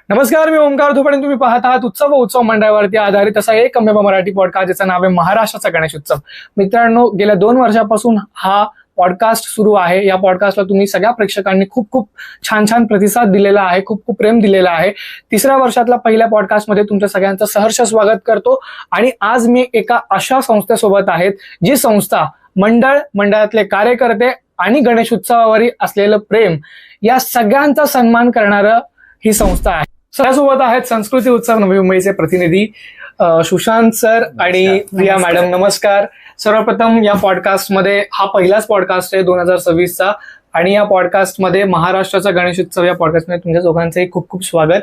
नमस्कार, मी ओंकार धुपडे. तुम्ही पाहत आहात उत्सव व उत्सव मंडळावरती आधारित असा एक मराठी पॉडकास्ट ज्याचं नाव आहे महाराष्ट्राचा गणेश उत्सव. मित्रांनो, गेल्या 2 वर्षापासून हा पॉडकास्ट सुरू आहे. या पॉडकास्टला तुम्ही सगळ्या प्रेक्षकांनी खूप खूप छान छान प्रतिसाद दिलेला आहे, खूप खूप प्रेम दिलेला आहे. 3ऱ्या वर्षातला पहिल्या पॉडकास्टमध्ये तुमच्या सगळ्यांचं सहर्ष स्वागत करतो. आणि आज मी एका अशा संस्थेसोबत आहेत जी संस्था मंडळातले कार्यकर्ते आणि गणेश उत्सवावरील असलेलं प्रेम या सगळ्यांचा सन्मान करणारं ही संस्था आहे. त्यासोबत आहेत संस्कृती उत्सव नवी मुंबईचे प्रतिनिधी सुशांत सर आणि प्रिया मॅडम. नमस्कार. सर्वप्रथम या पॉडकास्टमध्ये हा पहिलाच पॉडकास्ट आहे 2026चा आणि या पॉडकास्टमध्ये महाराष्ट्राचा गणेश उत्सव या पॉडकास्टमध्ये तुमच्या दोघांचंही खूप खूप स्वागत.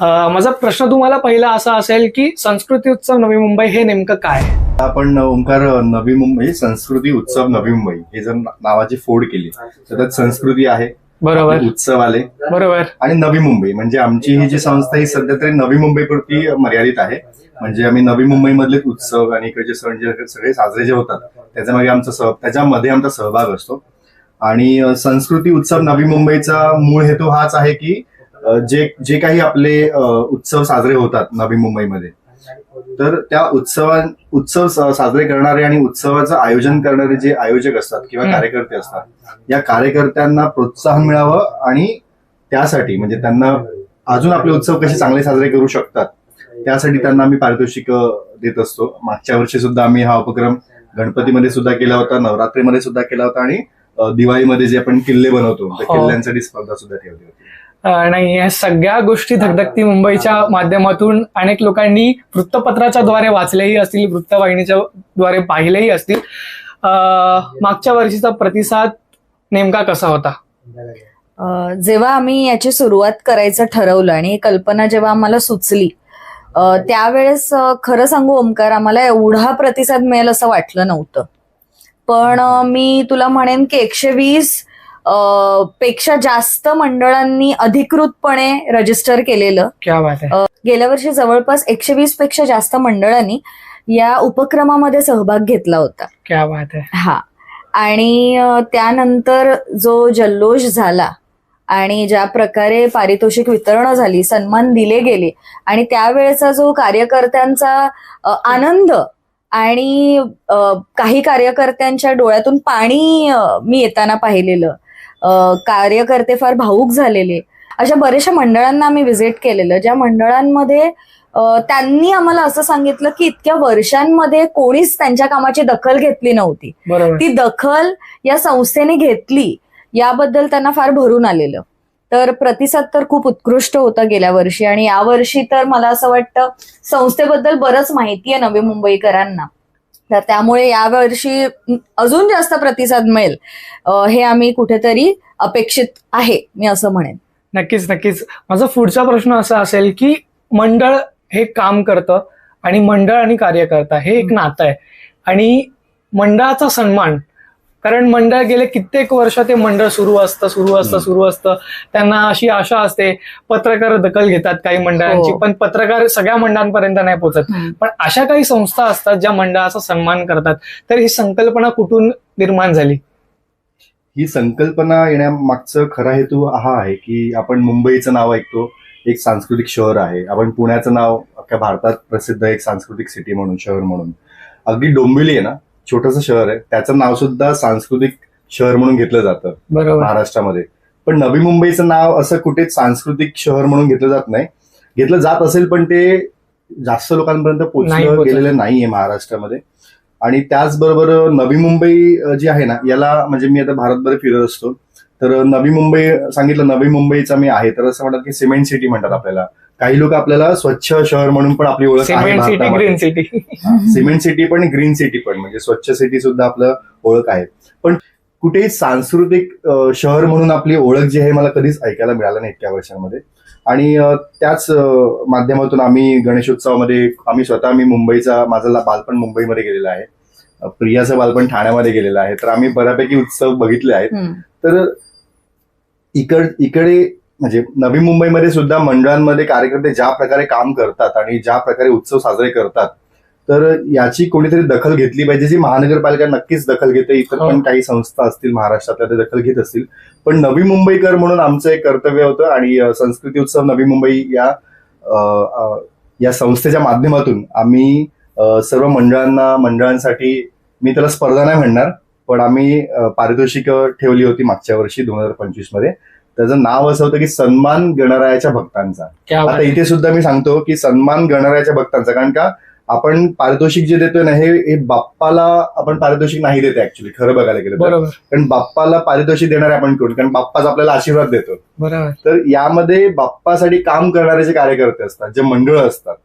माझा प्रश्न तुम्हाला पहिला असा असेल की संस्कृती उत्सव नवी मुंबई हे नेमकं काय? आपण ओंकार नवी मुंबई संस्कृती उत्सव नवी मुंबई हे जर नावाची फोड केली तर त्यात संस्कृती आहे, बरोबर, उत्सव आले, बरोबर, आणि नवी मुंबई म्हणजे आमची ही जी संस्था ही सध्या तरी नवी मुंबईपुरती मर्यादित आहे. म्हणजे आम्ही नवी मुंबई मधले उत्सव आणि इकडचे सण जे सगळे साजरे जे होतात त्याच्यामध्ये आमचा सहभाग असतो. आणि संस्कृती उत्सव नवी मुंबईचा मूळ हेतू हाच आहे की जे काही आपले उत्सव साजरे होतात नवी मुंबईमध्ये, तर त्या उत्सव साजरे करणारे आणि उत्सवाचं आयोजन करणारे जे आयोजक असतात किंवा कार्यकर्ते असतात, या कार्यकर्त्यांना प्रोत्साहन मिळावं आणि त्यासाठी म्हणजे त्यांना अजून आपले उत्सव कसे चांगले साजरे करू शकतात त्यासाठी त्यांना आम्ही पारितोषिक देत असतो. मागच्या वर्षी सुद्धा आम्ही हा उपक्रम गणपतीमध्ये सुद्धा केला होता, नवरात्रीमध्ये सुद्धा केला होता आणि दिवाळीमध्ये जे आपण किल्ले बनवतो त्या किल्ल्यांसाठी स्पर्धा सुद्धा ठेवली होती. नाही, या सगळ्या गोष्टी धगधगती मुंबईच्या माध्यमातून अनेक लोकांनी वृत्तपत्राच्या द्वारे वाचलेही असतील, वृत्तवाहिनीच्या द्वारे पाहिलेही असतील. मागच्या वर्षीचा प्रतिसाद नेमका कसा होता? जेव्हा आम्ही याची सुरुवात करायचं ठरवलं आणि कल्पना जेव्हा आम्हाला सुचली त्यावेळेस खरं सांगू ओंकार, आम्हाला एवढा प्रतिसाद मिळेल असं वाटलं नव्हतं. पण मी तुला म्हणेन की 120 पेक्षा जास्त मंडळांनी अधिकृतपणे रजिस्टर केलेलं. क्या बात आहे. गेल्या वर्षी जवळपास 120 पेक्षा जास्त मंडळांनी या उपक्रमामध्ये सहभाग घेतला होता. क्या बात आहे. हा, आणि त्यानंतर जो जल्लोष झाला आणि ज्या प्रकारे पारितोषिक वितरण झाली, सन्मान दिले गेले आणि त्यावेळेचा जो कार्यकर्त्यांचा आनंद आणि काही कार्यकर्त्यांच्या डोळ्यातून पाणी मी येताना पाहिलेलं, कार्यकर्ते फार भावूक झालेले, अशा बऱ्याचशा मंडळांना आम्ही व्हिजिट केलेलं, ज्या मंडळांमध्ये त्यांनी आम्हाला असं सांगितलं की इतक्या वर्षांमध्ये कोणीच त्यांच्या कामाची दखल घेतली नव्हती. ती दखल या संस्थेने घेतली याबद्दल त्यांना फार भरून आलेलं. तर प्रतिसाद तर खूप उत्कृष्ट होता गेल्या वर्षी. आणि यावर्षी तर मला असं वाटतं संस्थेबद्दल बरंच माहिती आहे नवी मुंबईकरांना, तर त्यामुळे यावर्षी अजून जास्त प्रतिसाद मिळेल हे आम्ही कुठेतरी अपेक्षित आहे, मी असं म्हणेन. नक्कीच नक्कीच. माझा पुढचा प्रश्न असा असेल की मंडळ हे काम करतं आणि मंडळ आणि कार्यकर्ता हे एक नातं आहे आणि मंडळाचा सन्मान, कारण मंडळ गेले कित्येक वर्ष ते मंडळ सुरू असतं. त्यांना अशी आशा असते, पत्रकार दखल घेतात काही मंडळांची, पण पत्रकार सगळ्या मंडळांपर्यंत नाही पोहोचत. पण अशा काही संस्था असतात ज्या मंडळाचा सन्मान करतात. तर ही संकल्पना कुठून निर्माण झाली? ही संकल्पना येण्यामागचा खरा हेतू हा आहे की आपण मुंबईचं नाव ऐकतो, एक सांस्कृतिक शहर आहे. आपण पुण्याचं नाव अख्ख्या भारतात प्रसिद्ध एक सांस्कृतिक सिटी म्हणून, शहर म्हणून. अगदी डोंबिवली आहे ना, छोटंसं शहर आहे, त्याचं नाव सुद्धा सांस्कृतिक शहर म्हणून घेतलं जातं महाराष्ट्रामध्ये. पण नवी मुंबईचं नाव असं कुठेच सांस्कृतिक शहर म्हणून घेतलं जात नाही. घेतलं जात असेल पण ते जास्त लोकांपर्यंत पोहोचलं गेलेलं नाहीये महाराष्ट्रामध्ये. आणि त्याचबरोबर नवी मुंबई जी आहे ना, याला म्हणजे मी आता भारतभर फिरत असतो, तर नवी मुंबई सांगितलं, नवी मुंबईचा मी आहे तर असं म्हणतात की सिमेंट सिटी म्हणतात आपल्याला. काही लोक आपल्याला स्वच्छ शहर म्हणून पण आपली ओळख आहे. सिमेंट सिटी पण, ग्रीन सिटी पण, म्हणजे स्वच्छ सिटी सुद्धा आपलं ओळख आहे. पण कुठेही सांस्कृतिक शहर म्हणून आपली ओळख जी आहे मला कधीच ऐकायला मिळालं नाही इतक्या वर्षांमध्ये. आणि त्याच माध्यमातून आम्ही गणेशोत्सवामध्ये मी मुंबईचा, माझं बालपण मुंबईमध्ये गेलेलं आहे, प्रियाचं बालपण ठाण्यामध्ये गेलेलं आहे, तर आम्ही बऱ्यापैकी उत्सव बघितले आहेत. तर इकडे म्हणजे नवी मुंबईमध्ये सुद्धा मंडळांमध्ये कार्यकर्ते ज्या प्रकारे काम करतात आणि ज्या प्रकारे उत्सव साजरे करतात तर याची कोणीतरी दखल घेतली पाहिजे, जी महानगरपालिका नक्कीच दखल घेते, इतर पण काही संस्था असतील महाराष्ट्रातल्या ते दखल घेत असतील. पण नवी मुंबईकर म्हणून आमचं एक कर्तव्य होतं आणि संस्कृती उत्सव नवी मुंबई या संस्थेच्या माध्यमातून आम्ही सर्व मंडळांसाठी, मी त्याला स्पर्धा नाही म्हणणार, पण आम्ही पारितोषिक ठेवली होती मागच्या वर्षी 2025 मध्ये. त्याचं नाव असं होतं की सन्मान गणरायाच्या भक्तांचा. आता इथे सुद्धा मी सांगतो की सन्मान गणरायाच्या भक्तांचा, कारण का आपण पारितोषिक जे देतोय ना, हे बाप्पाला आपण पारितोषिक नाही देते ऍक्च्युली, खरं बघायला गेलं तर. कारण बाप्पाला पारितोषिक देणारे आपण कोण, कारण बाप्पाच आपल्याला आशीर्वाद देतो. तर यामध्ये बाप्पासाठी काम करणारे जे कार्यकर्ते असतात, जे मंडळ असतात,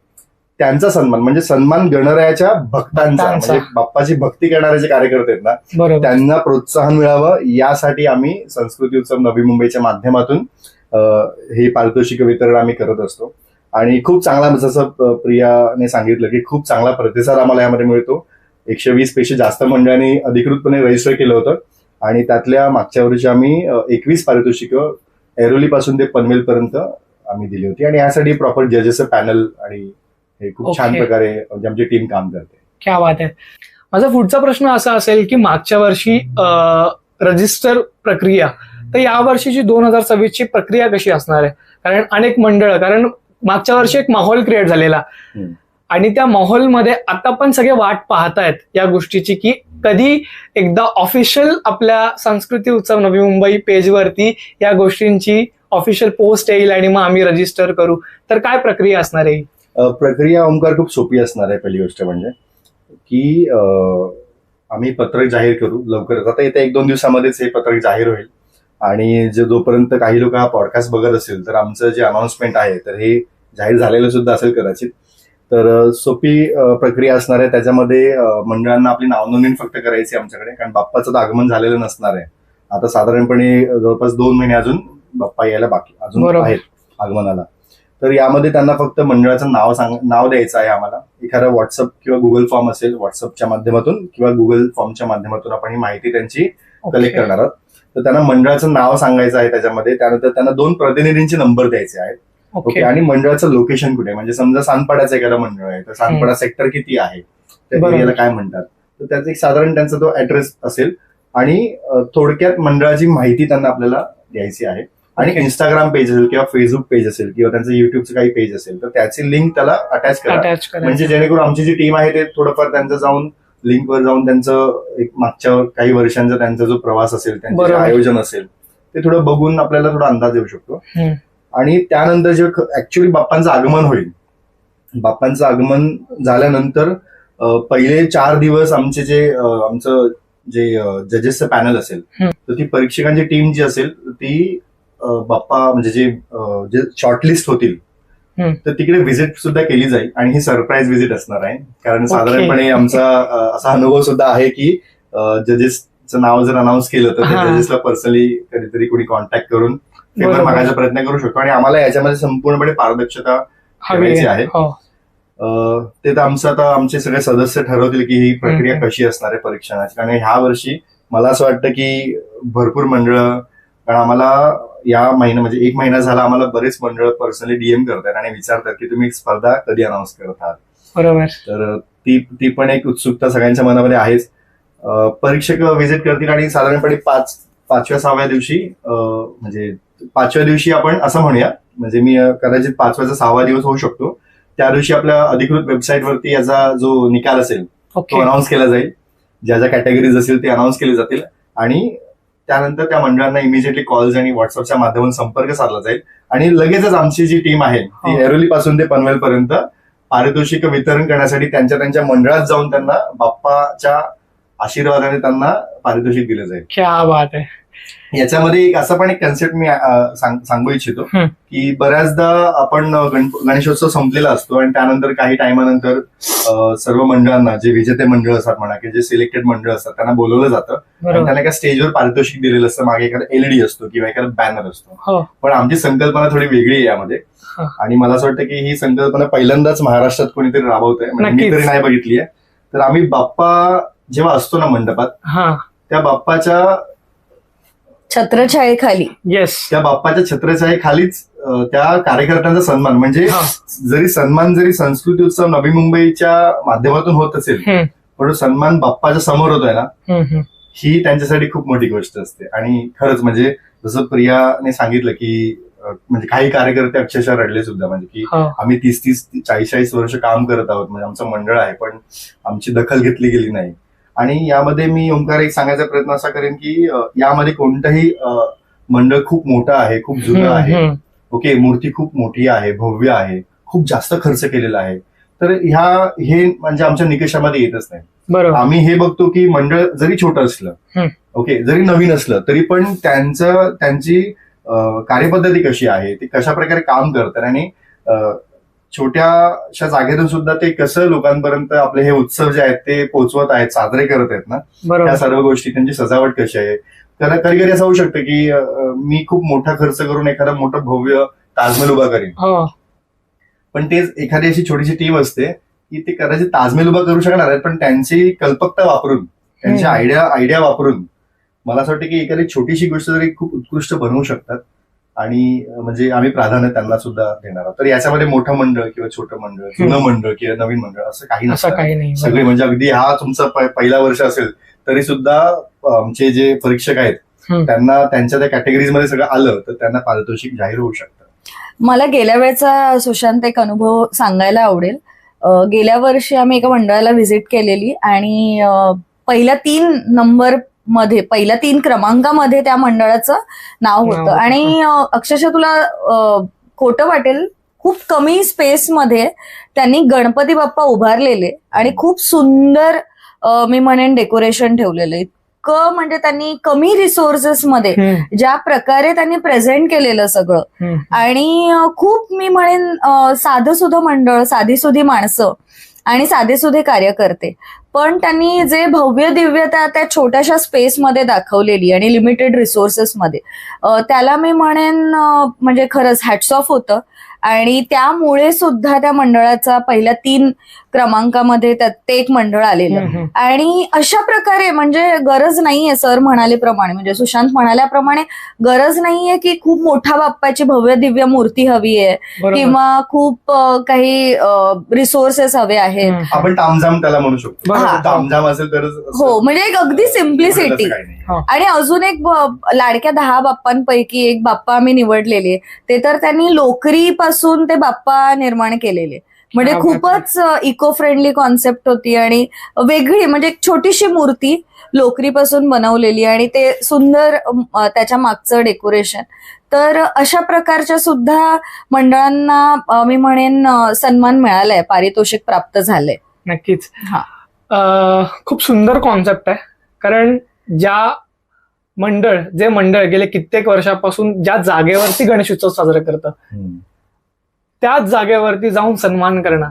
त्यांचा सन्मान, म्हणजे सन्मान गणरायाच्या भक्तांचा, म्हणजे बाप्पाची भक्ती करणारे जे कार्यकर्ते आहेत ना, त्यांना प्रोत्साहन मिळावं यासाठी आम्ही संस्कृती उत्सव नवी मुंबईच्या माध्यमातून हे पारितोषिक वितरण आम्ही करत असतो. आणि खूप चांगला, जसं प्रियाने सांगितलं की खूप चांगला प्रतिसाद आम्हाला यामध्ये मिळतो. 120 पेक्षा जास्त मंडळांनी अधिकृतपणे रजिस्टर केलं होतं आणि त्यातल्या मागच्या वर्षी आम्ही 21 पारितोषिकं ऐरोली पासून ते पनवेल पर्यंत आम्ही दिली होती. आणि यासाठी प्रॉपर जजेसचं पॅनल आणि हे खूप छान प्रकारे म्हणजे आमची टीम काम करते. क्या बात आहे. माझा पुढचा प्रश्न असा असेल की मागच्या वर्षी रजिस्टर प्रक्रिया, तर या वर्षीची 2026ची प्रक्रिया कशी असणार आहे? कारण अनेक मंडळ, कारण मागच्या वर्षी एक माहोल क्रिएट झालेला आणि त्या माहोलमध्ये आता पण सगळे वाट पाहतायत या गोष्टीची की कधी एकदा ऑफिशियल आपल्या संस्कृती उत्सव नवी मुंबई पेजवरती या गोष्टींची ऑफिशियल पोस्ट येईल आणि मग आम्ही रजिस्टर करू. तर काय प्रक्रिया असणार आहे? प्रक्रिया ओंकार खूप सोपी असणार आहे. पहिली गोष्ट म्हणजे की आम्ही पत्रक जाहीर करू लवकरच. आता येत्या 1-2 दिवसामध्येच हे पत्रक जाहीर होईल आणि जोपर्यंत काही लोक हा पॉडकास्ट बघत असेल तर आमचं जे अनाउन्समेंट आहे तर हे जाहीर झालेलं सुद्धा असेल कदाचित. तर सोपी प्रक्रिया असणार आहे. त्याच्यामध्ये मंडळांना आपली नावनोंदणी फक्त करायची आमच्याकडे, कारण बाप्पाचं तर आगमन झालेलं नसणार आहे. आता साधारणपणे जवळपास 2 महिने अजून बाप्पा यायला बाकी अजून आहेत आगमनाला. तर यामध्ये त्यांना फक्त मंडळाचं नाव द्यायचं आहे आम्हाला. एखादा व्हॉट्सअप किंवा गुगल फॉर्म असेल, व्हॉट्सअपच्या माध्यमातून किंवा गुगल फॉर्मच्या माध्यमातून आपण ही माहिती त्यांची कलेक्ट करणार आहोत. तर त्यांना मंडळाचं नाव सांगायचं आहे त्याच्यामध्ये. त्यानंतर त्यांना 2 प्रतिनिधींचे नंबर द्यायचे आहेत. ओके. आणि मंडळाचं लोकेशन कुठे, म्हणजे समजा सानपाड्याचं एखादा मंडळ आहे तर सानपाडा सेक्टर किती आहे, त्या एरियाला काय म्हणतात, तर त्याचा एक साधारण त्यांचा तो ऍड्रेस असेल. आणि थोडक्यात मंडळाची माहिती त्यांना आपल्याला द्यायची आहे. आणि इंस्टाग्राम पेज असेल किंवा फेसबुक पेज असेल किंवा त्यांचं युट्यूबचं काही पेज असेल तर त्याची लिंक त्याला अटॅच करा, म्हणजे जेणेकरून आमची जी टीम आहे ते थोडंफार त्यांचं जाऊन लिंकवर जाऊन त्यांचं एक मागच्या काही वर्षांचा त्यांचा जो प्रवास असेल, त्यांचं आयोजन असेल ते थोडं बघून आपल्याला थोडा अंदाज येऊ शकतो. आणि त्यानंतर जे ऍक्च्युअली बाप्पांचं आगमन होईल, बाप्पांचं आगमन झाल्यानंतर पहिले 4 दिवस आमचं जे जजेसचं पॅनल असेल तर ती परीक्षकांची टीम जी असेल ती बाप्पा म्हणजे जे शॉर्टलिस्ट होतील तर तिकडे व्हिजिट सुद्धा केली जाईल. आणि ही सरप्राईज व्हिजिट असणार आहे, कारण साधारणपणे आमचा असा अनुभव सुद्धा आहे की जजेसचं नाव जर अनाऊन्स केलं तर जजेसला पर्सनली कधीतरी कोणी कॉन्टॅक्ट करून फेवर मागायचा प्रयत्न करू शकतो. आणि आम्हाला याच्यामध्ये संपूर्णपणे पारदर्शकता ठेवायची आहे. ते तर आमचे सगळे सदस्य ठरवतील की ही प्रक्रिया कशी असणार आहे परीक्षणाची. कारण ह्या वर्षी मला असं वाटतं की भरपूर मंडळ, कारण आम्हाला या महिना म्हणजे 1 महिना झाला आम्हाला बरेच मंडळ पर्सनली डीएम करतात आणि विचारतात की तुम्ही स्पर्धा कधी अनाऊन्स करत आहात. बरोबर. तर ती पण एक उत्सुकता सगळ्यांच्या मनामध्ये आहेच. परीक्षक व्हिजिट करतील आणि साधारणपणे 5व्या-6व्या दिवशी म्हणजे 5व्या दिवशी आपण असं म्हणूया, म्हणजे मी कदाचित 5व्या 6वा दिवस होऊ शकतो, त्या दिवशी आपल्या अधिकृत वेबसाईटवरती याचा जो निकाल असेल तो अनाऊन्स केला जाईल. ज्या ज्या कॅटेगरीज असतील ते अनाऊन्स केले जातील आणि त्यानंतर त्या मंडळांना इमिजिएटली कॉल्स आणि व्हॉट्सअपच्या माध्यमातून संपर्क साधला जाईल. आणि लगेचच आमची जी टीम आहे ती ऐरोली पासून ते पनवेल पर्यंत पारितोषिक वितरण करण्यासाठी त्यांच्या मंडळात जाऊन त्यांना बाप्पाच्या आशीर्वादाने त्यांना पारितोषिक दिलं जाईल. क्या बात आहे. याच्यामध्ये असं पण एक कन्सेप्ट मी सांगू इच्छितो की बऱ्याचदा आपण गणेशोत्सव संपलेला असतो आणि त्यानंतर काही टायमानंतर सर्व मंडळांना, जे विजेते मंडळ असतात म्हणा, की जे सिलेक्टेड मंडळ असतात त्यांना बोलवलं जातं आणि त्यांना एका स्टेजवर पारितोषिक दिलेलं असतं, मागे एखादा एलईडी असतो किंवा एखादा बॅनर असतो. पण आमची संकल्पना थोडी वेगळी आहे यामध्ये आणि मला असं वाटतं की ही संकल्पना पहिल्यांदाच महाराष्ट्रात कोणीतरी राबवतंय, म्हणजे मी तरी नाही बघितली आहे. तर आम्ही बाप्पा जेव्हा असतो ना मंडपात, त्या बाप्पाच्या छत्रछायेखाली, त्या बाप्पाच्या छत्रछायेखालीच त्या कार्यकर्त्यांचा सन्मान म्हणजे हा. जरी संस्कृती उत्सव नवी मुंबईच्या माध्यमातून होत असेल, पण सन्मान बाप्पाच्या समोर होतोय ना, ही त्यांच्यासाठी खूप मोठी गोष्ट असते. आणि खरंच म्हणजे जसं प्रियाने सांगितलं की म्हणजे काही कार्यकर्ते अक्षरशः रडले सुद्धा, म्हणजे की आम्ही 30 40 वर्ष काम करत आहोत, म्हणजे आमचं मंडळ आहे, पण आमची दखल घेतली गेली नाही. आणि यामध्ये मी ओंकार एक सांगायचा प्रयत्न असा करेन की यामध्ये कोणतंही मंडळ खूप मोठं आहे, खूप जुनं आहे, ओके, मूर्ती खूप मोठी आहे, भव्य आहे, खूप जास्त खर्च केलेला आहे, तर हे म्हणजे आमच्या निकषामध्ये येतच नाही. बरोबर. आम्ही हे बघतो की मंडळ जरी छोटं असलं, ओके, जरी नवीन असलं, तरी पण त्यांची कार्यपद्धती कशी आहे, ते कशा प्रकारे काम करतात, आणि छोट्याशा जागेतून सुद्धा ते कसं लोकांपर्यंत आपले हे उत्सव जे आहेत ते पोहोचवत आहेत, साजरे करत आहेत ना, त्या सर्व गोष्टी, त्यांची सजावट कशी आहे. तर कधी कधी असं होऊ शकतं की मी खूप मोठा खर्च करून एखादा मोठं भव्य ताजमहल उभा करेन, पण तेच एखादी अशी छोटीशी टीम असते की ते कदाचित ताजमहल उभा करू शकणार आहेत, पण त्यांची कल्पकता वापरून, त्यांची आयडिया वापरून मला असं वाटतं की एखादी छोटीशी गोष्ट जरी खूप उत्कृष्ट बनवू शकतात. आणि म्हणजे आम्ही प्राधान्य त्यांना सुद्धा देणार आहोत. तर याच्यामध्ये मोठं मंडळ किंवा छोटं मंडळ, जुनं मंडळ किंवा नवीन मंडळ असं काही नसतं. सगळे म्हणजे अगदी हा तुमचा पहिला वर्ष असेल तरी सुद्धा आमचे जे परीक्षक आहेत त्यांना त्यांच्या त्या कॅटेगरीजमध्ये सगळं आलं तर त्यांना पारितोषिक जाहीर होऊ शकतं. मला गेल्या वेळेचा सुशांत एक अनुभव सांगायला आवडेल. गेल्या वर्षी आम्ही एका मंडळाला व्हिजिट केलेली आणि पहिल्या 3 क्रमांकामध्ये त्या मंडळाचं नाव होतं. आणि अक्षरशः तुला खोटं वाटेल, खूप कमी स्पेसमध्ये त्यांनी गणपती बाप्पा उभारलेले आणि खूप सुंदर मी म्हणेन डेकोरेशन ठेवलेलं. इतकं म्हणजे त्यांनी कमी रिसोर्सेसमध्ये ज्या प्रकारे त्यांनी प्रेझेंट केलेलं सगळं, आणि खूप मी म्हणेन साधंसुधं मंडळ, साधीसुधी माणसं आणि साधेसुधे कार्यकर्ते, पण त्यांनी जे भव्य दिव्यता त्या छोट्याशा स्पेसमध्ये दाखवलेली आणि लिमिटेड रिसोर्सेसमध्ये, त्याला मी म्हणेन म्हणजे खरंच हॅट्स ऑफ होतं. आणि त्यामुळे सुद्धा त्या मंडळाचा पहिल्या 3 क्रमांकामध्ये ते एक मंडळ आलेलं. आणि अशा प्रकारे म्हणजे गरज नाहीये, सर म्हणाल्याप्रमाणे, म्हणजे सुशांत म्हणाल्याप्रमाणे गरज नाहीये की खूप मोठा बाप्पाची भव्य दिव्य मूर्ती हवी आहे किंवा खूप काही रिसोर्सेस हवे आहेत. आपण तामझाम त्याला म्हणू शकतो, तामझाम असेल तर हो, म्हणजे एक अगदी सिम्प्लिसिटी. आणि अजून एक लाडक्या 10 बाप्पांपैकी एक बाप्पा आम्ही निवडलेले, ते तर त्यांनी लोकरीपासून ते बाप्पा निर्माण केलेले. म्हणजे खूपच इको फ्रेंडली कॉन्सेप्ट होती आणि वेगळी, म्हणजे एक छोटीशी मूर्ती लोकरीपासून बनवलेली आणि ते सुंदर त्याच्या मागचं डेकोरेशन. तर अशा प्रकारच्या सुद्धा मंडळांना मी म्हणेन सन्मान मिळालाय, पारितोषिक प्राप्त झालंय. नक्कीच. खूप सुंदर कॉन्सेप्ट आहे, कारण जे मंडळ गेले कित्येक वर्षापासून ज्या जागेवरती गणेश उत्सव साजरा करतं त्याच जागेवरती जाऊन सन्मान करणं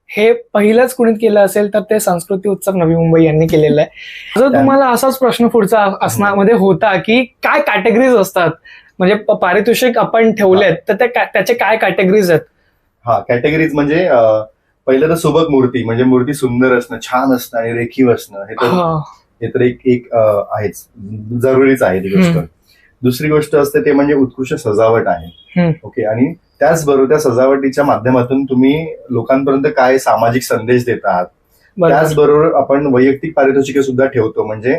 हे पहिलंच कुणी केलं असेल तर ते संस्कृती उत्सव नवी मुंबई यांनी केलेलं आहे. जर तुम्हाला असाच प्रश्न पुढचा असण्यामध्ये होता की काय कॅटेगरीज असतात, म्हणजे पारितोषिक आपण ठेवलेत तर त्याचे काय कॅटेगरीज आहेत? कॅटेगरीज म्हणजे पहिलं तर सुबक मूर्ती, म्हणजे मूर्ती सुंदर असणं, छान असणं आणि रेखीव असणं, हे तर एक आहेच, जरुरीच आहे ती गोष्ट. दुसरी गोष्ट असते ते म्हणजे उत्कृष्ट सजावट आहे, ओके. आणि त्याचबरोबर त्या सजावटीच्या माध्यमातून तुम्ही लोकांपर्यंत काय सामाजिक संदेश देत आहात. त्याचबरोबर आपण वैयक्तिक पारितोषिके सुद्धा ठेवतो, म्हणजे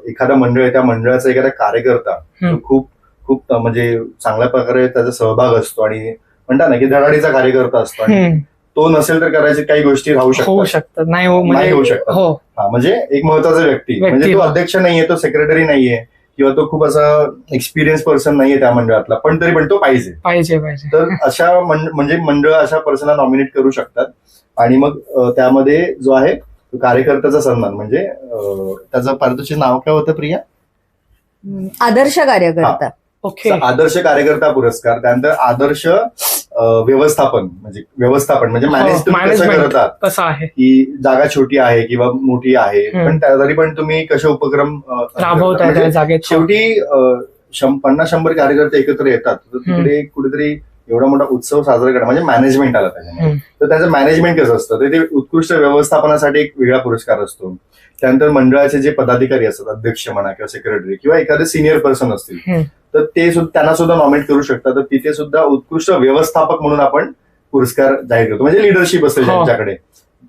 एखादा मंडळ आहे, त्या मंडळाचा एखादा कार्यकर्ता खूप खूप म्हणजे चांगल्या प्रकारे त्याचा सहभाग असतो आणि म्हणतात ना की धडाडीचा कार्यकर्ता असतो, आणि तो नसेल तर कदाचित काही गोष्टी राहू शकतात, नाही होऊ शकतात. म्हणजे एक महत्वाचा व्यक्ती, म्हणजे तो अध्यक्ष नाहीये, तो सेक्रेटरी नाहीये किंवा तो खूप असा एक्सपिरियन्स पर्सन नाहीये त्या मंडळातला, पण तरी पण तो पाहिजे. तर अशा म्हणजे मंडळ अशा पर्सनला नॉमिनेट करू शकतात. आणि मग त्यामध्ये जो आहे कार्यकर्त्याचा सन्मान, म्हणजे त्याचं पारितोषिक नाव काय होतं प्रिया? आदर्श कार्यकर्ता. आदर्श कार्यकर्ता पुरस्कार. त्यानंतर आदर्श व्यवस्थापन म्हणजे मॅनेज तुम्ही कसं करतात, कसं आहे की जागा छोटी आहे किंवा मोठी आहे, पण तरी पण तुम्ही कसे उपक्रम राबवताय जागेत. शेवटी 50-100 कार्यकर्ते एकत्र येतात, तर तिकडे कुठेतरी एवढा मोठा उत्सव साजरा करणं म्हणजे मॅनेजमेंट आला त्याच्यामध्ये. तर त्याचं मॅनेजमेंट कसं असतं तर ते उत्कृष्ट व्यवस्थापनासाठी एक वेगळा पुरस्कार असतो. त्यानंतर मंडळाचे जे पदाधिकारी असतात, अध्यक्ष म्हणा किंवा सेक्रेटरी किंवा एखादे सिनियर पर्सन असतील, तर ते त्यांना सुद्धा नॉमिनेट करू शकतात. तर तिथे सुद्धा उत्कृष्ट व्यवस्थापक म्हणून आपण पुरस्कार जाहीर करतो. म्हणजे लिडरशिप असेल त्यांच्याकडे,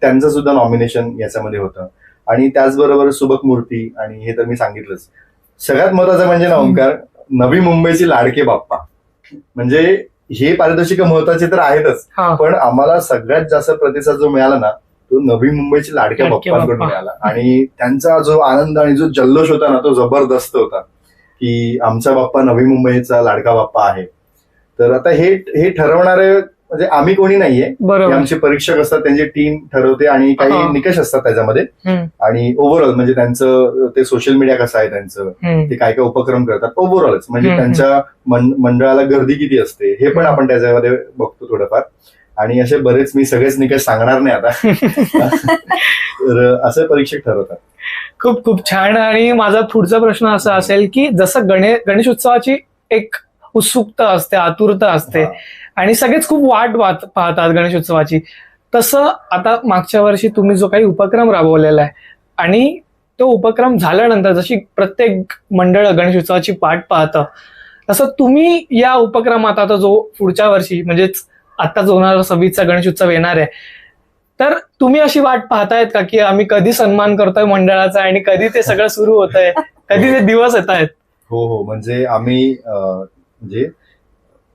त्यांचं सुद्धा नॉमिनेशन याच्यामध्ये होतं. आणि त्याचबरोबर सुबक मूर्ती, आणि हे तर मी सांगितलंच. सगळ्यात महत्वाचं म्हणजे ना ओंकार, नवी मुंबईची लाडके बाप्पा. म्हणजे हे पारितोषिक महत्वाचे तर आहेतच, पण आम्हाला सगळ्यात जास्त प्रतिसाद जो मिळाला ना तो नवी मुंबईची लाडक्या बाप्पांकडून मिळाला. आणि त्यांचा जो आनंद आणि जो जल्लोष होता ना तो जबरदस्त होता की आमचा बाप्पा नवी मुंबईचा लाडका बाप्पा आहे. तर आता हे ठरवणारे म्हणजे आम्ही कोणी नाहीये, आमचे परीक्षक असतात, त्यांची टीम ठरवते आणि काही निकष असतात त्याच्यामध्ये. आणि ओव्हरऑल म्हणजे त्यांचं ते सोशल मीडिया कसं आहे त्यांचं, ते काय काय उपक्रम करतात ओव्हरऑलच, म्हणजे त्यांच्या मंडळाला गर्दी किती असते हे पण आपण त्याच्यामध्ये बघतो थोडंफार. आणि असे बरेच, मी सगळेच निकष सांगणार नाही आता. तर असं परीक्षक ठरवतात. खूप खूप छान. आणि माझा पुढचा प्रश्न असा असेल की जसं गणेश उत्सवाची एक उत्सुकता असते, आतुरता असते आणि सगळेच खूप वाट पाहतात गणेश उत्सवाची, तसं आता मागच्या वर्षी तुम्ही जो काही उपक्रम राबवलेला आहे आणि तो उपक्रम झाल्यानंतर जशी प्रत्येक मंडळ गणेश उत्सवाची वाट पाहतं, तसं तुम्ही या उपक्रमात आता जो पुढच्या वर्षी म्हणजेच आता 2026चा गणेश उत्सव येणार आहे, तर तुम्ही अशी वाट पाहतायत का की आम्ही कधी सन्मान करतोय मंडळाचा आणि कधी ते सगळं सुरू होत आहे, कधी ते दिवस येत आहेत? हो, म्हणजे आम्ही म्हणजे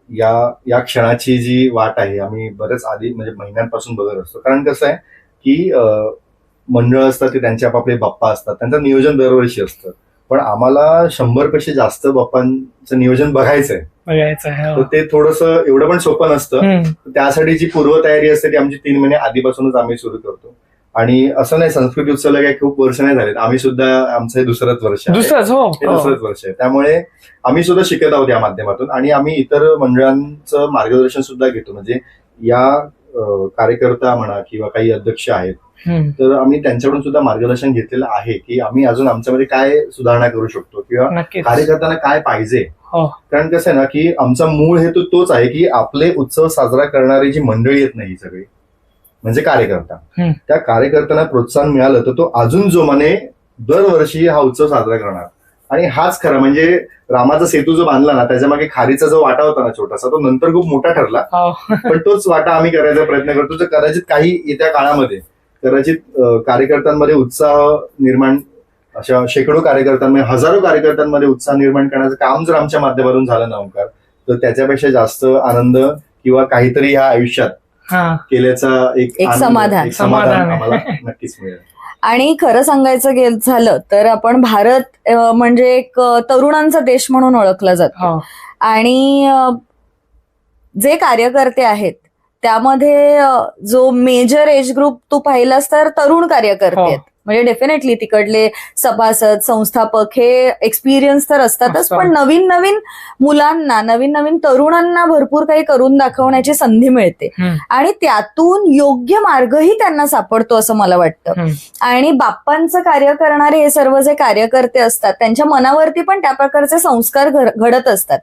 या क्षणाची जी वाट आहे आम्ही बरेच आधी म्हणजे महिन्यांपासून बघत असतो. कारण कसं आहे की मंडळ असतात ते त्यांचे आपापले बाप्पा असतात, त्यांचं नियोजन दरवर्षी असतं, पण आम्हाला 100 पेक्षा जास्त बाप्पांचं नियोजन बघायचंय. तर ते थोडंसं एवढं पण सोपं नसतं. त्यासाठी जी पूर्वतयारी असते ती आमची 3 महिने आधीपासूनच आम्ही सुरू करतो. आणि असं नाही संस्कृती उत्सवाला काही खूप वर्ष नाही झालेत, आम्ही सुद्धा आमचं हे दुसरंच वर्ष आहे. दुसरंच वर्ष आहे, त्यामुळे आम्ही सुद्धा शिकत आहोत या माध्यमातून. आणि आम्ही इतर मंडळांचं मार्गदर्शन सुद्धा घेतो. म्हणजे या कार्यकर्ता म्हणा किंवा काही अध्यक्ष आहेत, तर आम्ही त्यांच्याकडून सुद्धा मार्गदर्शन घेतलेलं आहे की आम्ही अजून आमच्यामध्ये काय सुधारणा करू शकतो किंवा कार्यकर्त्यांना काय पाहिजे. कारण कसं आहे ना की आमचा मूळ हेतू तोच आहे की आपले उत्सव साजरा करणारी जी मंडळी आहेत ना ही सगळी म्हणजे कार्यकर्ता, त्या कार्यकर्त्यांना प्रोत्साहन मिळालं तर तो अजून जोमाने दरवर्षी हा उत्सव साजरा करणार. आणि हाच खरा म्हणजे रामाचा सेतू जो बांधला ना त्याच्यामागे खारीचा जो वाटा होता ना छोटासा, तो नंतर खूप मोठा ठरला, पण तोच वाटा आम्ही करायचा प्रयत्न करतो. तर कदाचित काही येत्या काळामध्ये कदाचित कार्यकर्त्यांमध्ये उत्साह निर्माण, अशा शेकडो कार्यकर्त्यांमध्ये, हजारो कार्यकर्त्यांमध्ये उत्साह निर्माण करण्याचं काम जर आमच्या माध्यमातून झालं ना ओंकार, तर त्याच्यापेक्षा जास्त आनंद किंवा काहीतरी ह्या आयुष्यात केल्याचा एक समाधान आम्हाला नक्कीच मिळेल. आणि खरं सांगायचं झालं तर आपण भारत म्हणजे एक तरुणांचा देश म्हणून ओळखला जातो. आणि जे कार्यकर्ते आहेत त्यामध्ये जो मेजर एज ग्रुप तू पाहिलास तर तरुण कार्यकर्ते आहेत. म्हणजे डेफिनेटली तिकडले सभासद, संस्थापक हे एक्सपिरियन्स तर असतातच, पण नवीन नवीन मुलांना, नवीन नवीन तरुणांना भरपूर काही करून दाखवण्याची संधी मिळते आणि त्यातून योग्य मार्गही त्यांना सापडतो असं मला वाटतं. आणि बाप्पांचं कार्य करणारे हे सर्व जे कार्यकर्ते असतात त्यांच्या मनावरती पण त्या प्रकारचे संस्कार घडत असतात.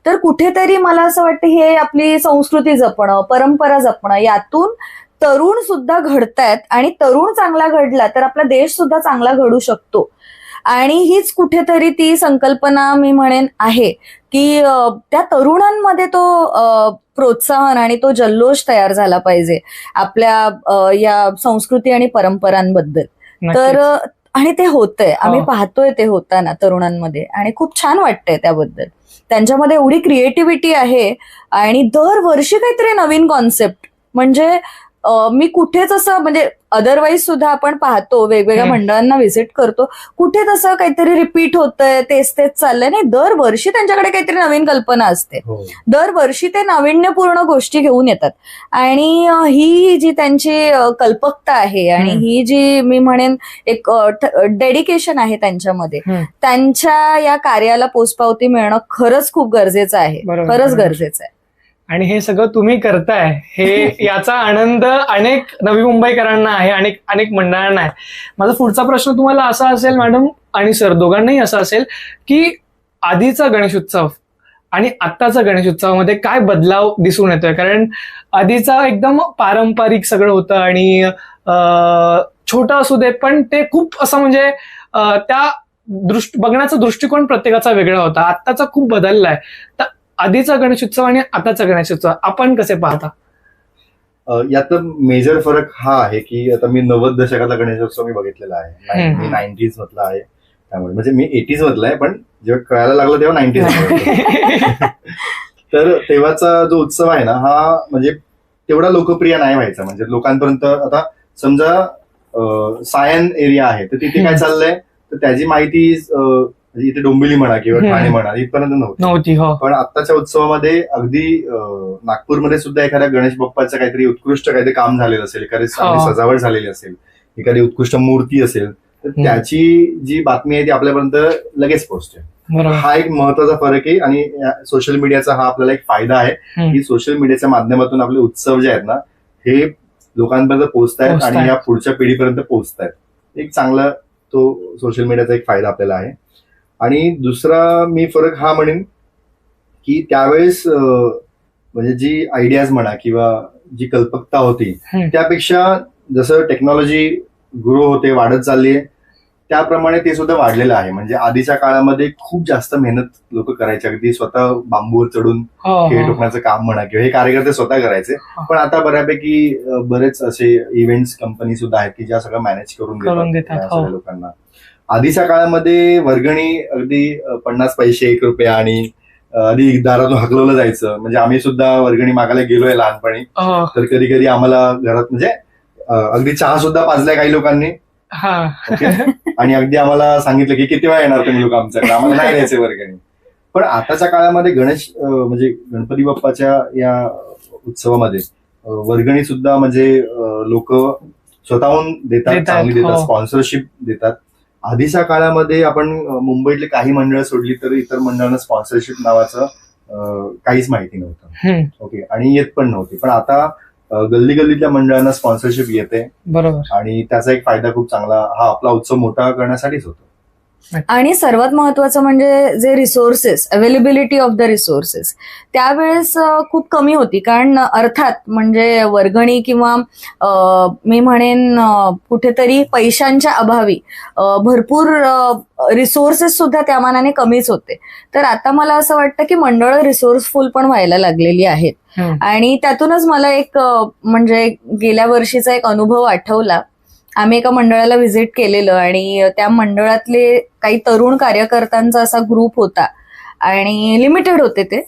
तर कुठेतरी मला असं वाटतं हे आपली संस्कृती जपणं, परंपरा जपणं, यातून तरुण सुद्धा घडतायत आणि तरुण चांगला घडला तर आपला देश सुद्धा चांगला घडू शकतो. आणि हीच कुठेतरी ती संकल्पना मी म्हणेन आहे की त्या तरुणांमध्ये तो प्रोत्साहन आणि तो जल्लोष तयार झाला पाहिजे आपल्या या संस्कृती आणि परंपरांबद्दल. तर आणि ते होतंय, आम्ही पाहतोय ते होताना तरुणांमध्ये आणि खूप छान वाटतंय त्याबद्दल. त्यांच्यामध्ये एवढी क्रिएटिव्हिटी आहे आणि दरवर्षी काहीतरी नवीन कॉन्सेप्ट. म्हणजे मी कुठेच असं म्हणजे अदरवाईज सुद्धा आपण पाहतो वेगवेगळ्या मंडळांना व्हिजिट करतो, कुठे तसं काहीतरी रिपीट होतंय, तेच चाललंय. नाही, दरवर्षी त्यांच्याकडे काहीतरी नवीन कल्पना असते, दरवर्षी ते नाविन्यपूर्ण गोष्टी घेऊन येतात. आणि ही जी त्यांची कल्पकता आहे आणि ही जी मी म्हणेन एक डेडिकेशन आहे त्यांच्यामध्ये, त्यांच्या या कार्याला पोचपावती मिळणं खरंच खूप गरजेचं आहे, खरंच गरजेचं आहे. आणि हे सगळं तुम्ही करताय हे याचा आनंद अनेक नवी मुंबईकरांना आहे, अनेक मंडळांना आहे. माझा पुढचा प्रश्न तुम्हाला असा असेल मॅडम आणि सर दोघांनाही असा असेल की आधीचा गणेश उत्सव आणि आत्ताचा गणेश उत्सवामध्ये काय बदलाव दिसून येतोय? कारण आधीचा एकदम पारंपरिक सगळं होतं आणि छोटा असू दे पण ते खूप असं म्हणजे त्या बघण्याचा दृष्टिकोन प्रत्येकाचा वेगळा होता. आत्ताचा खूप बदललाय. तर आधीचा गणेशोत्सव आणि आताचा गणेशोत्सव आपण कसे पाहता? यात मेजर फरक हा आहे की आता मी 90 दशकातला गणेशोत्सव मी बघितलेला आहे. मी 90s मधला आहे, त्यामुळे म्हणजे मी 80s मधला आहे, पण जेव्हा कळायला लागलं तेव्हा 90s मधला. तर तेव्हाचा जो उत्सव आहे ना, हा म्हणजे तेवढा लोकप्रिय नाही व्हायचा. म्हणजे लोकांपर्यंत आता समजा सायन एरिया आहे तर तिथे काय चाललंय तर त्याची माहिती इथे डोंबिवली म्हणा किंवा ठाणे म्हणा इथपर्यंत नव्हती. पण आत्ताच्या उत्सवामध्ये अगदी नागपूरमध्ये सुद्धा एखाद्या गणेश बाप्पाचं काहीतरी उत्कृष्ट काहीतरी काम झालेलं असेल, एखादी सजावट झालेली असेल, एखादी उत्कृष्ट मूर्ती असेल तर त्याची जी बातमी आहे ती आपल्यापर्यंत लगेच पोहोचते. हा एक महत्वाचा फरक आहे. आणि सोशल मीडियाचा हा आपल्याला एक फायदा आहे की सोशल मीडियाच्या माध्यमातून आपले उत्सव जे आहेत ना हे लोकांपर्यंत पोहोचतायत आणि या पुढच्या पिढीपर्यंत पोहोचतायत. एक चांगला तो सोशल मीडियाचा एक फायदा आपल्याला आहे. आणि दुसरा मी फरक हा म्हणेन की त्यावेळेस म्हणजे जी आयडियाज म्हणा किंवा जी कल्पकता होती त्यापेक्षा जसं टेक्नॉलॉजी ग्रो होते, वाढत चालली आहे, त्याप्रमाणे ते सुद्धा वाढलेलं आहे. म्हणजे आधीच्या काळामध्ये खूप जास्त मेहनत लोक करायचे, अगदी स्वतः बांबूवर चढून खेळ टोकण्याचं काम म्हणा किंवा हे कार्यकर्ते स्वतः करायचे. पण आता बऱ्यापैकी बरेच असे इव्हेंट्स कंपनी सुद्धा आहेत की ज्या सगळं मॅनेज करून देतात सगळ्या लोकांना. आधीच्या काळामध्ये वर्गणी अगदी 50 पैसे 1 रुपया आणि आधी दारातून हकलवलं जायचं. म्हणजे आम्ही सुद्धा वर्गणी मागायला गेलोय लहानपणी, तर कधी कधी आम्हाला घरात म्हणजे अगदी चहा सुद्धा पाजलाय काही लोकांनी. आणि अगदी आम्हाला सांगितलं की किती वेळा येणार तुम्ही लोक आमच्याकडे, आम्हाला नाही द्यायचे वर्गणी. पण आताच्या काळामध्ये गणेश म्हणजे गणपती बाप्पाच्या या उत्सवामध्ये वर्गणी सुद्धा म्हणजे लोक स्वतःहून देतात, चांगली देतात, स्पॉन्सरशिप देतात. आधीच्या काळामध्ये आपण मुंबईतले काही मंडळ सोडली तर इतर मंडळांना स्पॉन्सरशिप नावाचं काहीच माहिती नव्हतं. ओके, आणि येत पण नव्हती. पण आता गल्ली गल्लीतल्या मंडळांना स्पॉन्सरशिप येते. बरोबर. आणि त्याचा एक फायदा खूप चांगला हा आपला उत्सव मोठा करण्यासाठीच होतो. आणि सर्वात महत्वाचं म्हणजे जे resources, availability of the resources त्यावेळेस खूप कमी होती. कारण अर्थात म्हणजे वर्गणी किंवा मी म्हणेन कुठेतरी पैशांच्या अभावी भरपूर रिसोर्सेस सुद्धा त्या मानाने कमीच होते. तर आता मला असं वाटतं की मंडळं रिसोर्सफुल पण व्हायला लागलेली आहेत. आणि त्यातूनच मला एक म्हणजे गेल्या वर्षीचा एक अनुभव आठवला. आम्ही एका मंडळाला व्हिजिट केलेलं आणि त्या मंडळातले काही तरुण कार्यकर्त्यांचा असा ग्रुप होता आणि लिमिटेड होते ते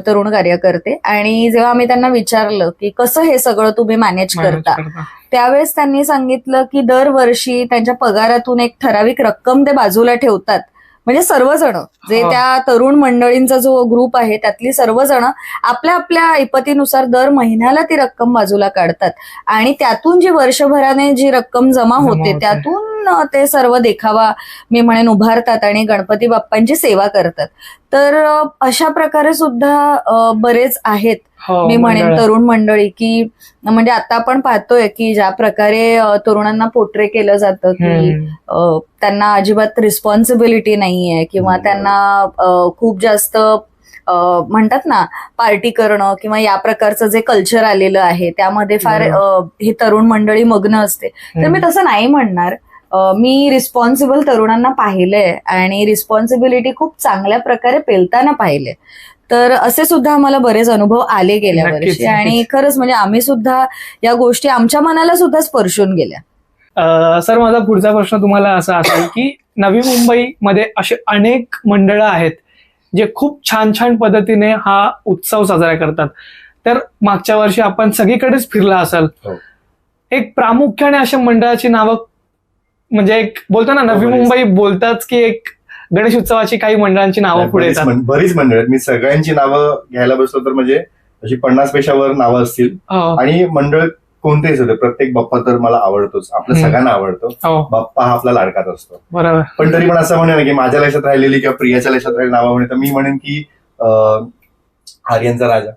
तरुण कार्यकर्ते. आणि जेव्हा आम्ही त्यांना विचारलं की कसं हे सगळं तुम्ही मॅनेज करता, त्यावेळेस त्यांनी सांगितलं की दरवर्षी त्यांच्या पगारातून एक ठराविक रक्कम ते बाजूला ठेवतात. म्हणजे सर्वजण जे त्या तरुण मंडळींचा जो ग्रुप आहे त्यातली सर्वजण आपल्या आपल्या ऐपतीनुसार दर महिन्याला ती रक्कम बाजूला काढतात आणि त्यातून जी वर्षभराने जी रक्कम जमा होते त्यातून ते सर्व देखावा मी म्हणेन उभारतात आणि गणपती बाप्पांची सेवा करतात. तर अशा प्रकारे सुद्धा बरेच आहेत मी म्हणेन तरुण मंडळी की म्हणजे आता आपण पाहतोय की ज्या प्रकारे तरुणांना पोर्ट्रे केलं जातं की त्यांना अजिबात रिस्पॉन्सिबिलिटी नाहीये किंवा त्यांना खूप जास्त म्हणतात ना पार्टी करणं किंवा या प्रकारचं जे कल्चर आलेलं आहे त्यामध्ये फार ही तरुण मंडळी मग्न असते. तर मी तसं नाही म्हणणार. मी रिस्पॉन्सिबल तरुणांना पाहिलंय आणि रिस्पॉन्सिबिलिटी खूप चांगल्या प्रकारे पेलताना पाहिले. तर असे सुद्धा आम्हाला बरेच अनुभव आले गेल्या वर्षी आणि खरंच म्हणजे आम्ही सुद्धा या गोष्टी आमच्या मनाला सुद्धा स्पर्शून गेल्या. सर, माझा पुढचा प्रश्न तुम्हाला असा असेल की नवी मुंबईमध्ये असे अनेक मंडळं आहेत जे खूप छान छान पद्धतीने हा उत्सव साजरा करतात. तर मागच्या वर्षी आपण सगळीकडेच फिरला असाल, एक प्रामुख्याने अशा मंडळाची नावं म्हणजे एक बोलतो ना नवी मुंबई बोलताच की एक गणेश उत्सवाची काही मंडळांची नावं पुढे येतात. बरीच मंडळ आहेत. मी सगळ्यांची नावं घ्यायला बसलो तर म्हणजे अशी 50 पेक्षा वर नावं असतील. आणि मंडळ कोणतेच होते, प्रत्येक बाप्पा तर मला आवडतोच, आपल्या सगळ्यांना आवडतो. बाप्पा हा आपला लाडकाच असतो. बरोबर. पण तरी पण असं म्हणेन की माझ्या लक्षात राहिलेली किंवा प्रियाच्या लक्षात राहिलेली नावं म्हणे तर मी म्हणेन की आर्यनचा राजा.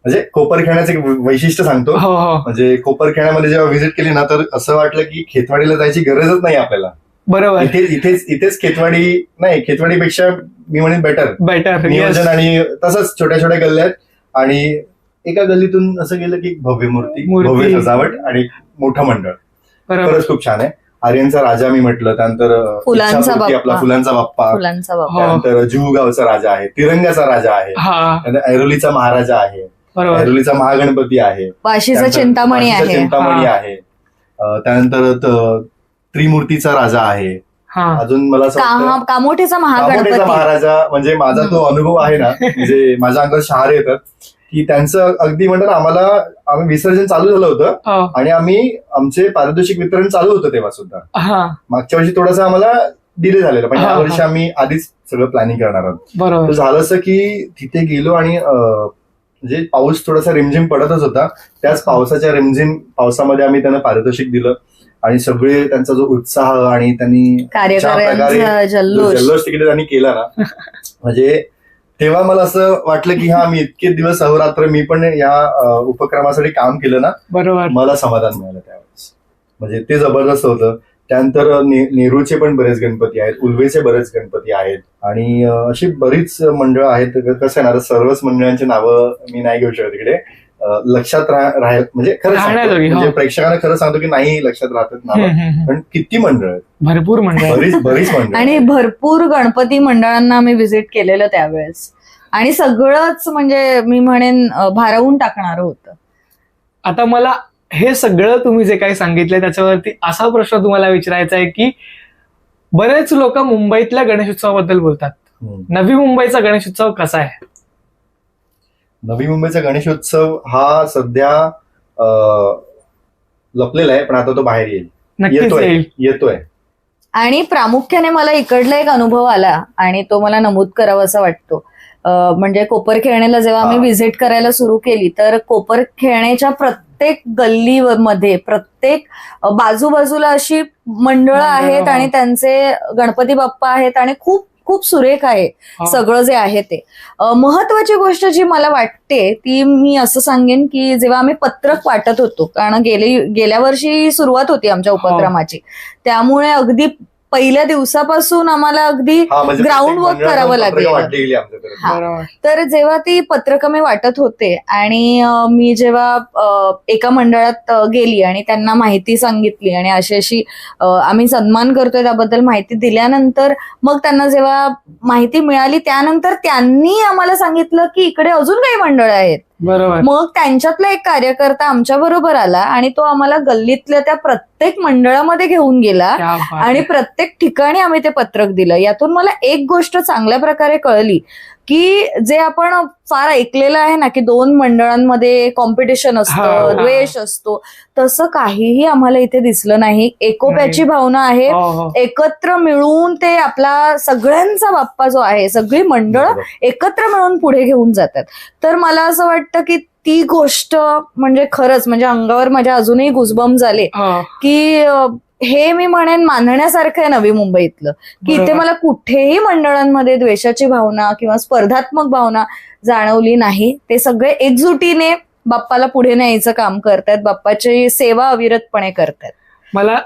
म्हणजे कोपरखेण्याचं एक वैशिष्ट्य सांगतो. म्हणजे कोपरखेण्यामध्ये जेव्हा व्हिजिट केली ना तर असं वाटलं की खेतवाडीला जायची गरजच नाही आपल्याला. बरोबर. इथेच खेतवाडीपेक्षा मी म्हणेन बेटर नियोजन आणि तसंच छोट्या छोट्या गल्ल्या आहेत आणि एका गल्लीतून असं गेलं की भव्य मूर्ती, भव्य सजावट आणि मोठं मंडळ. खरंच खूप छान आहे. आर्यनचा राजा मी म्हटलं, त्यानंतर आपला फुलांचा बाप्पा, त्यानंतर जुहूगावचा राजा आहे, तिरंगाचा राजा आहे, त्यानंतर ऐरोलीचा महाराजा आहे, ऐरोलीचा महागणपती आहे, वाशीचा चिंतामणी आहे, त्यानंतर त्रिमूर्तीचा राजा आहे. अजून मला कामोठेचा महाराजा, म्हणजे माझा तो अनुभव आहे ना, म्हणजे माझ्या अंगात शहारे येतात की त्यांचं अगदी म्हणतात आम्ही विसर्जन चालू झालं होतं आणि आमचे पारितोषिक वितरण चालू होतं तेव्हा सुद्धा. मागच्या वर्षी थोडंसं आम्हाला डिले झालेलं, पण या वर्षी आम्ही आधीच सगळं प्लॅनिंग करणार आहोत. तर झालं असं की तिथे गेलो आणि म्हणजे पाऊस थोडासा रिमझिम पडतच होता. त्याच पावसामध्ये आम्ही त्यांना पारितोषिक दिलं आणि सगळे त्यांचा जो उत्साह आणि त्यांनी जल्लोष तिकडे त्यांनी केला ना, म्हणजे तेव्हा मला असं वाटलं की मी इतके दिवस अहोरात्र मी पण या उपक्रमासाठी काम केलं ना, बरोबर, मला समाधान मिळालं त्यावेळेस. म्हणजे ते जबरदस्त होतं. त्यानंतर नेरूळचे पण बरेच गणपती आहेत, उल्वेचे बरेच गणपती आहेत आणि अशी बरीच मंडळं आहेत. कसं आहे ना, सर्वच मंडळांची नावं मी नाही घेऊ शकत इकडे, लक्षात राहायला म्हणजे खरं म्हणजे प्रेक्षकांना खरं सांगतो की नाही लक्षात राहतात नावं, पण किती मंडळ आहेत, भरपूर मंडळ, बरीच मंडळ आणि भरपूर गणपती मंडळांना आम्ही व्हिजिट केलेलं त्यावेळेस आणि सगळंच म्हणजे मी म्हणेन भारावून टाकणारं होतं. आता मला हे सगळं तुम्ही जे काही सांगितलंय त्याच्यावरती असा प्रश्न तुम्हाला विचारायचा आहे की बरेच लोक मुंबईतल्या गणेशोत्सवाबद्दल बोलतात. नवी मुंबईचा गणेशोत्सव कसा आहे? नवी मुंबईचा गणेशोत्सव हा सध्या लपलेला आहे, पण आता तो बाहेर येतोय. आणि प्रामुख्याने मला इकडला एक अनुभव आला आणि तो मला नमूद करावासा वाटतो. म्हणजे कोपर खेळण्याला जेव्हा आम्ही व्हिजिट करायला सुरू केली तर कोपर खेळण्याच्या प्रत्येक गल्लीमध्ये प्रत्येक बाजूबाजूला अशी मंडळं आहेत आणि त्यांचे गणपती बाप्पा आहेत आणि खूप खूप सुरेख आहे सगळं जे आहे ते. महत्वाची गोष्ट जी मला वाटते ती मी असं सांगेन की जेव्हा आम्ही पत्रक वाटत होतो, कारण गेल्या वर्षी सुरुवात होती आमच्या उपक्रमाची, त्यामुळे अगदी पहिल्या दिवसापासून आम्हाला अगदी ग्राउंड वर्क करावं लागेल. तर जेव्हा ती पत्रकं मी वाटत होते आणि मी जेव्हा एका मंडळात गेली आणि त्यांना माहिती सांगितली आणि अशी आम्ही सन्मान करतोय त्याबद्दल माहिती दिल्यानंतर मग त्यांना जेव्हा माहिती मिळाली त्यानंतर त्यांनी आम्हाला सांगितलं की इकडे अजून काही मंडळ आहेत. बरोबर. मग त्यांच्यातला एक कार्यकर्ता आमच्या बरोबर आला आणि तो आम्हाला गल्लीतल्या त्या प्रत्येक मंडळामध्ये घेऊन गेला आणि प्रत्येक ठिकाणी आम्ही ते पत्रक दिलं. यातून मला एक गोष्ट चांगल्या प्रकारे कळली की जे आपण फार ऐकलेलं आहे ना की दोन मंडळांमध्ये कॉम्पिटिशन असतं, द्वेष असतो, तसं काहीही आम्हाला इथे दिसलं नाही. एकोप्याची भावना आहे, एकत्र मिळून ते आपला सगळ्यांचा बाप्पा जो आहे सगळी मंडळ एकत्र मिळून पुढे घेऊन जातात. तर मला असं वाटतं की ती गोष्ट म्हणजे खरंच म्हणजे अंगावर माझ्या अजूनही गुजबम झाले की हे मी म्हणेन मानण्यासारखं आहे नवी मुंबईतलं, की इथे मला कुठेही मंडळांमध्ये द्वेषाची भावना किंवा स्पर्धात्मक भावना जाणवली नाही. ते सगळे एकजुटीने बाप्पाला पुढे न्यायचं काम करतात, बाप्पाची सेवा अविरतपणे करतात. मला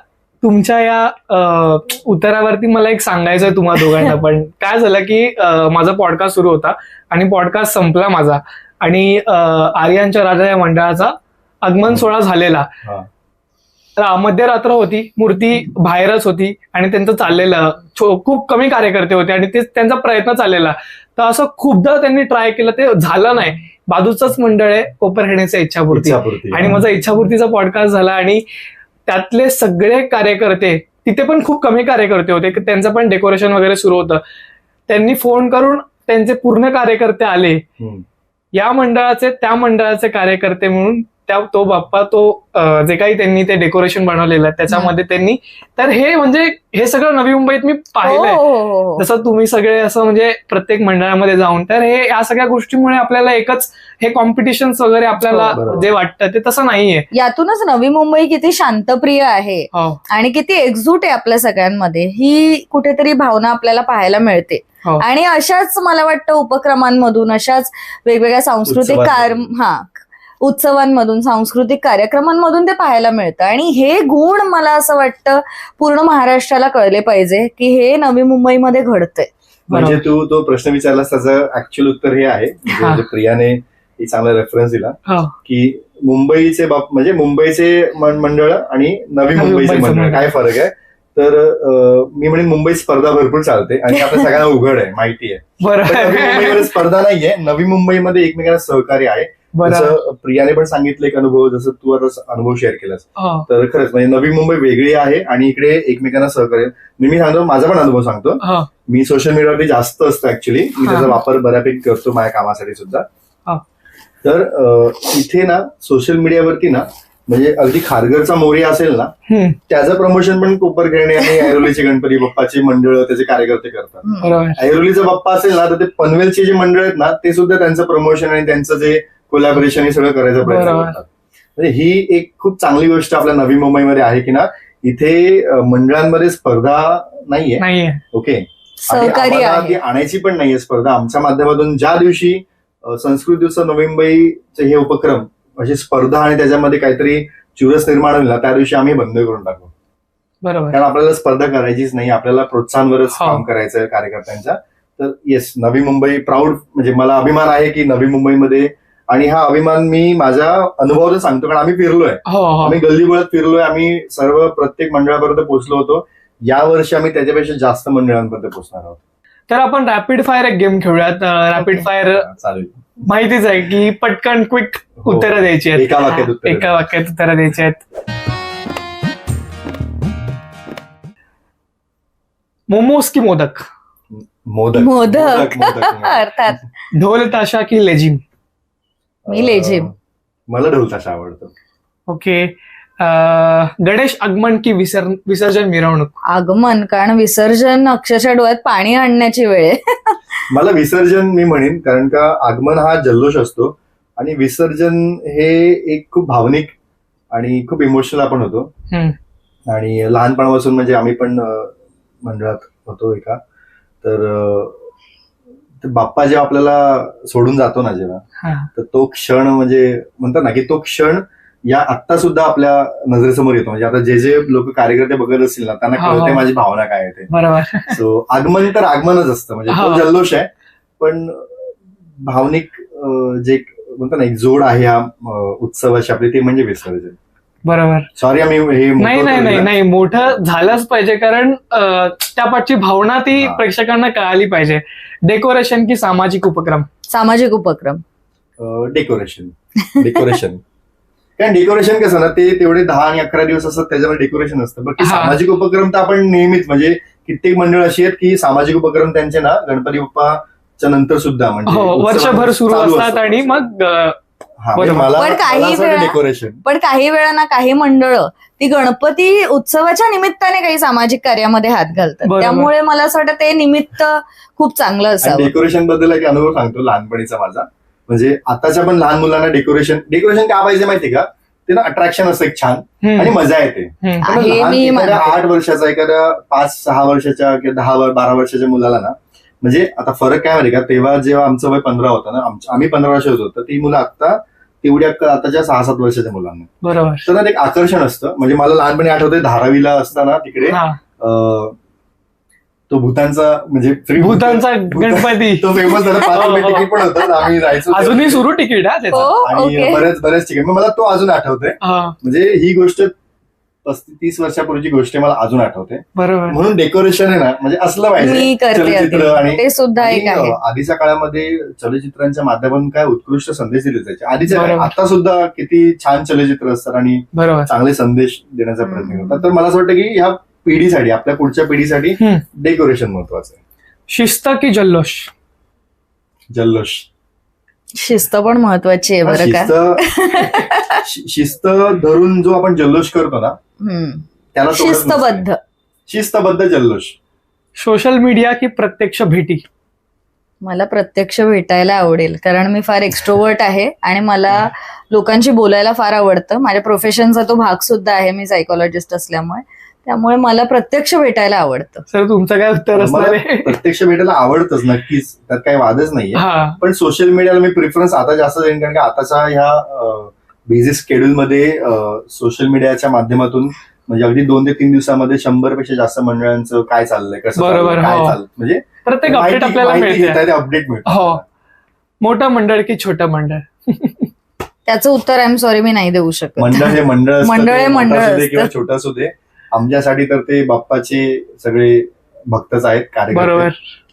तुमच्या या उत्तरावरती मला एक सांगायचं आहे तुम्हा दोघांना पण. काय झालं की माझा पॉडकास्ट सुरू होता आणि पॉडकास्ट संपला माझा आणि आर्यांच्या राजा या मंडळाचा आगमन सोहळा झालेला. मध्यरात्र होती, मूर्ती बाहेरच होती आणि त्यांचं चाललेलं खूप कमी कार्यकर्ते होते आणि ते त्यांचा प्रयत्न चाललेला. तर असं खूपदा त्यांनी ट्राय केलं, ते झालं नाही. बाजूचंच मंडळ आहे कोपर खेळण्याचा इच्छापूर्ती आणि माझा इच्छापूर्तीचा पॉडकास्ट झाला आणि त्यातले सगळे कार्यकर्ते, तिथे पण खूप कमी कार्यकर्ते होते, त्यांचं पण डेकोरेशन वगैरे सुरू होतं. त्यांनी फोन करून त्यांचे पूर्ण कार्यकर्ते आले, या मंडळाचे त्या मंडळाचे कार्यकर्ते म्हणून तो बाप्पा तो जे काही त्यांनी ते डेकोरेशन बनवलेलं त्याच्यामध्ये त्यांनी. तर हे म्हणजे हे सगळं नवी मुंबईत मी पाहिलंय. जसं तुम्ही सगळे असं म्हणजे प्रत्येक मंडळामध्ये जाऊन, तर हे या सगळ्या गोष्टीमुळे आपल्याला एकच हे कॉम्पिटिशन वगैरे आपल्याला जे वाटतं ते तसं नाहीये. यातूनच नवी मुंबई किती शांतप्रिय आहे आणि किती एकजूट आहे आपल्या सगळ्यांमध्ये, ही कुठेतरी भावना आपल्याला पाहायला मिळते. आणि अशाच मला वाटतं उपक्रमांमधून, अशाच वेगवेगळ्या सांस्कृतिक उत्सवांमधून, सांस्कृतिक कार्यक्रमांमधून ते पाहायला मिळतं. आणि हे गुण मला असं वाटतं पूर्ण महाराष्ट्राला कळले पाहिजे की हे नवी मुंबईमध्ये घडतंय. म्हणजे तू तो प्रश्न विचारलास त्याचं ऍक्च्युअल उत्तर हे आहे, म्हणजे प्रियाने ही चांगला रेफरन्स दिला की मुंबईचे म्हणजे मुंबईचे मंडळ आणि नवी मुंबईचे मंडळ काय फरक आहे. तर मी म्हणेन मुंबईत स्पर्धा भरपूर चालते आणि आपल्या सगळ्यांना उघड आहे, माहिती आहे. नवी मुंबईमध्ये स्पर्धा नाहीये, नवी मुंबईमध्ये एकमेकांना सहकार्य आहे. जसं प्रियाने पण सांगितलं एक अनुभव, जसं तू आता अनुभव शेअर केलास, तर खरंच म्हणजे नवी मुंबई वेगळी आहे आणि इकडे एकमेकांना सहकार्य. मी सांगतो, माझा पण अनुभव सांगतो. मी सोशल मीडियावरती जास्त असतो ऍक्च्युली, मी त्याचा वापर बऱ्यापैकी करतो माझ्या कामासाठी सुद्धा. तर इथे ना सोशल मीडियावरती ना म्हणजे अगदी खारघरचा मोरिया असेल ना, त्याचं प्रमोशन पण कोपरखैरणे आणि ऐरोलीचे गणपती बाप्पाचे मंडळ त्याचे कार्यकर्ते करतात. ऐरोलीचा बाप्पा असेल ना तर ते पनवेलचे जे मंडळ आहेत ना ते सुद्धा त्यांचं प्रमोशन आणि त्यांचं जे कोलॅबोरेशन हे सगळं करायचा प्रयत्न करतात. म्हणजे ही एक खूप चांगली गोष्ट आपल्या नवी मुंबईमध्ये आहे की ना इथे मंडळांमध्ये स्पर्धा नाहीये. ओके, ती आणायची पण नाहीये स्पर्धा. आमच्या माध्यमातून ज्या दिवशी संस्कृती उत्सव नवी मुंबईचे हे उपक्रम अशी स्पर्धा आणि त्याच्यामध्ये काहीतरी चुरस निर्माण होईल ना त्या दिवशी आम्ही बंद करून टाकू. बरोबर, कारण आपल्याला स्पर्धा करायचीच नाही, आपल्याला प्रोत्साहनवरच काम करायचं आहे कार्यकर्त्यांच्या. तर येस, नवी मुंबई प्राऊड, म्हणजे मला अभिमान आहे की नवी मुंबईमध्ये, आणि हा अभिमान मी माझ्या अनुभवातून सांगतो कारण आम्ही फिरलोय, आम्ही गल्लीबोळात फिरलोय, आम्ही सर्व प्रत्येक मंडळापर्यंत पोहोचलो होतो. यावर्षी आम्ही त्याच्यापेक्षा जास्त मंडळांपर्यंत पोहोचणार आहोत. तर आपण रॅपिड फायर एक गेम खेळूयात. रॅपिड फायर चालेल, माहितीच आहे की पटकन क्विक उत्तरं द्यायची आहेत, एका वाक्यात उत्तरं द्यायची आहेत. मोमोज की मोदक? मोदक अर्थात. ढोल ताशा की लेझिम? मी लेझिम. मला ढोल ताशा आवडतो. ओके. गणेश आगमन की विसर्जन मिरवणूक? आगमन, कारण विसर्जन अक्षरशः डोळ्यात पाणी आणण्याची वेळ आहे. मला विसर्जन मी म्हणेन, कारण का आगमन हा जल्लोष असतो आणि विसर्जन हे एक खूप भावनिक आणि खूप इमोशनल आपण होतो. आणि लहानपणापासून म्हणजे आम्ही पण मंडळात होतो एका, तर बाप्पा जेव्हा आपल्याला सोडून जातो ना जेव्हा, तर तो क्षण म्हणजे म्हणतात ना की तो क्षण या आत्ता सुद्धा आपल्या नजरेसमोर येतो. म्हणजे आता जे जे लोक कार्यकर्ते बघत असतील ना त्यांना कळते माझी भावना काय आहे ते. बरोबर. सो आगमन तर आगमनच असतं, म्हणजे तो जल्लोष आहे, पण भावनिक जे म्हणतो ना एक जोड आहे ह्या उत्सवाची आपली, ते म्हणजे विसर्जन. बरोबर. सॉरी आम्ही हे नाही मोठं झालंच पाहिजे, कारण त्या पाठची भावना ती प्रेक्षकांना कळाली पाहिजे. डेकोरेशन की सामाजिक उपक्रम? सामाजिक उपक्रम. डेकोरेशन कारण डेकोरेशन कसं ना ते तेवढे 10 आणि 11 दिवस असतात, त्याच्यामध्ये डेकोरेशन असतं. बट सामाजिक उपक्रम तर आपण नेहमीच, म्हणजे कित्येक मंडळ अशी आहेत की सामाजिक उपक्रम त्यांचे ना गणपती बाप्पाच्या नंतर सुद्धा म्हणजे वर्षभर सुरू असतात. आणि मग पण काही वेळा ना काही मंडळ ती गणपती उत्सवाच्या निमित्ताने काही सामाजिक कार्यामध्ये हात घालतात, त्यामुळे मला असं वाटतं ते निमित्त खूप चांगलं असावं. डेकोरेशन बद्दल एक अनुभव सांगतो लहानपणीचा माझा. म्हणजे आताच्या पण लहान मुलांना डेकोरेशन का पाहिजे माहिती का? ते ना अट्रॅक्शन असतं एक छान आणि मजा येते. एखाद्या 8 वर्षाचा, एखाद्या 5-6 वर्षाच्या किंवा 10-12 वर्षाच्या मुलाला ना, म्हणजे आता फरक काय माहिती का, तेव्हा जेव्हा आमचं वय 15 होतं ना, आम्ही 15 वर्ष होतो, तर ती मुलं आता तेवढी आताच्या 6-7 वर्षाच्या मुलांना. बरोबर. तर ना एक आकर्षण असतं. म्हणजे मला लहानपणी आठवतंय, धारावीला असताना तिकडे तो भूतांचा म्हणजे भूतांचा गणपती तो फेमस झाला. 5 रुपये तिकीट पण होतं, आम्ही जायचो. अजूनही सुरू तिकीट आणि बरेच तिकीट. मला तो अजून आठवतोय. म्हणजे ही गोष्ट 35-30 वर्षापूर्वीची गोष्ट मला अजून आठवते. बरोबर. म्हणून डेकोरेशन आहे ना म्हणजे असलं पाहिजे. चलचित्र आणि ते सुद्धा एक आहे. आधीच्या काळामध्ये चलचित्रांच्या माध्यमातून काय उत्कृष्ट संदेश दिले जायचे. आधीच्या आता सुद्धा किती छान चलचित्र असतात आणि चांगले संदेश देण्याचा प्रयत्न करतात. तर मला असं वाटतं की ह्या पिढीसाठी, आपल्या पुढच्या पिढीसाठी डेकोरेशन महत्वाचं आहे. शिस्त की जल्लोष? जल्लोष. शिस्त पण महत्वाची आहे बरं का. शिस्त धरून जो आपण जल्लोष करतो ना त्याला शिस्तबद्ध जल्लोष. सोशल मीडिया की प्रत्यक्ष भेटी? मला प्रत्यक्ष भेटायला आवडेल, कारण मी फार एक्स्ट्रोवर्ट आहे आणि मला लोकांशी बोलायला फार आवडतं. माझ्या प्रोफेशनचा तो भाग सुद्धा आहे, मी सायकोलॉजिस्ट असल्यामुळे, त्यामुळे मला प्रत्यक्ष भेटायला आवडतं. सर तुमचं काय उत्तर असणार आहे? प्रत्यक्ष भेटायला आवडतच नक्कीच, त्यात काही वादच नाहीये. पण सोशल मीडियाला मी प्रिफरन्स आता जास्त देईन, कारण की आताच्या ह्या बिझी स्केड्यूलमध्ये सोशल मीडियाच्या माध्यमातून म्हणजे अगदी 2 ते 3 दिवसामध्ये 100 पेक्षा जास्त मंडळांचं काय चाललंय, कसं बरोबर, चाललंय, काय हो. चाललं, म्हणजे प्रत्येक अपडेट आपल्याला मिळते. अपडेट मिळतं. हो. मोठं मंडळ की छोटं मंडळ? त्याचं उत्तर आय एम सॉरी मी नाही देऊ शकत. मंडळ हे मंडळ असतं, मंडळ हे ते मंडळ मोठं असू दे असतं. किंवा छोटं असू दे, आमच्यासाठी तर ते बाप्पाचे सगळे भक्तच आहेत, कार्यकर्ते. बरोबर.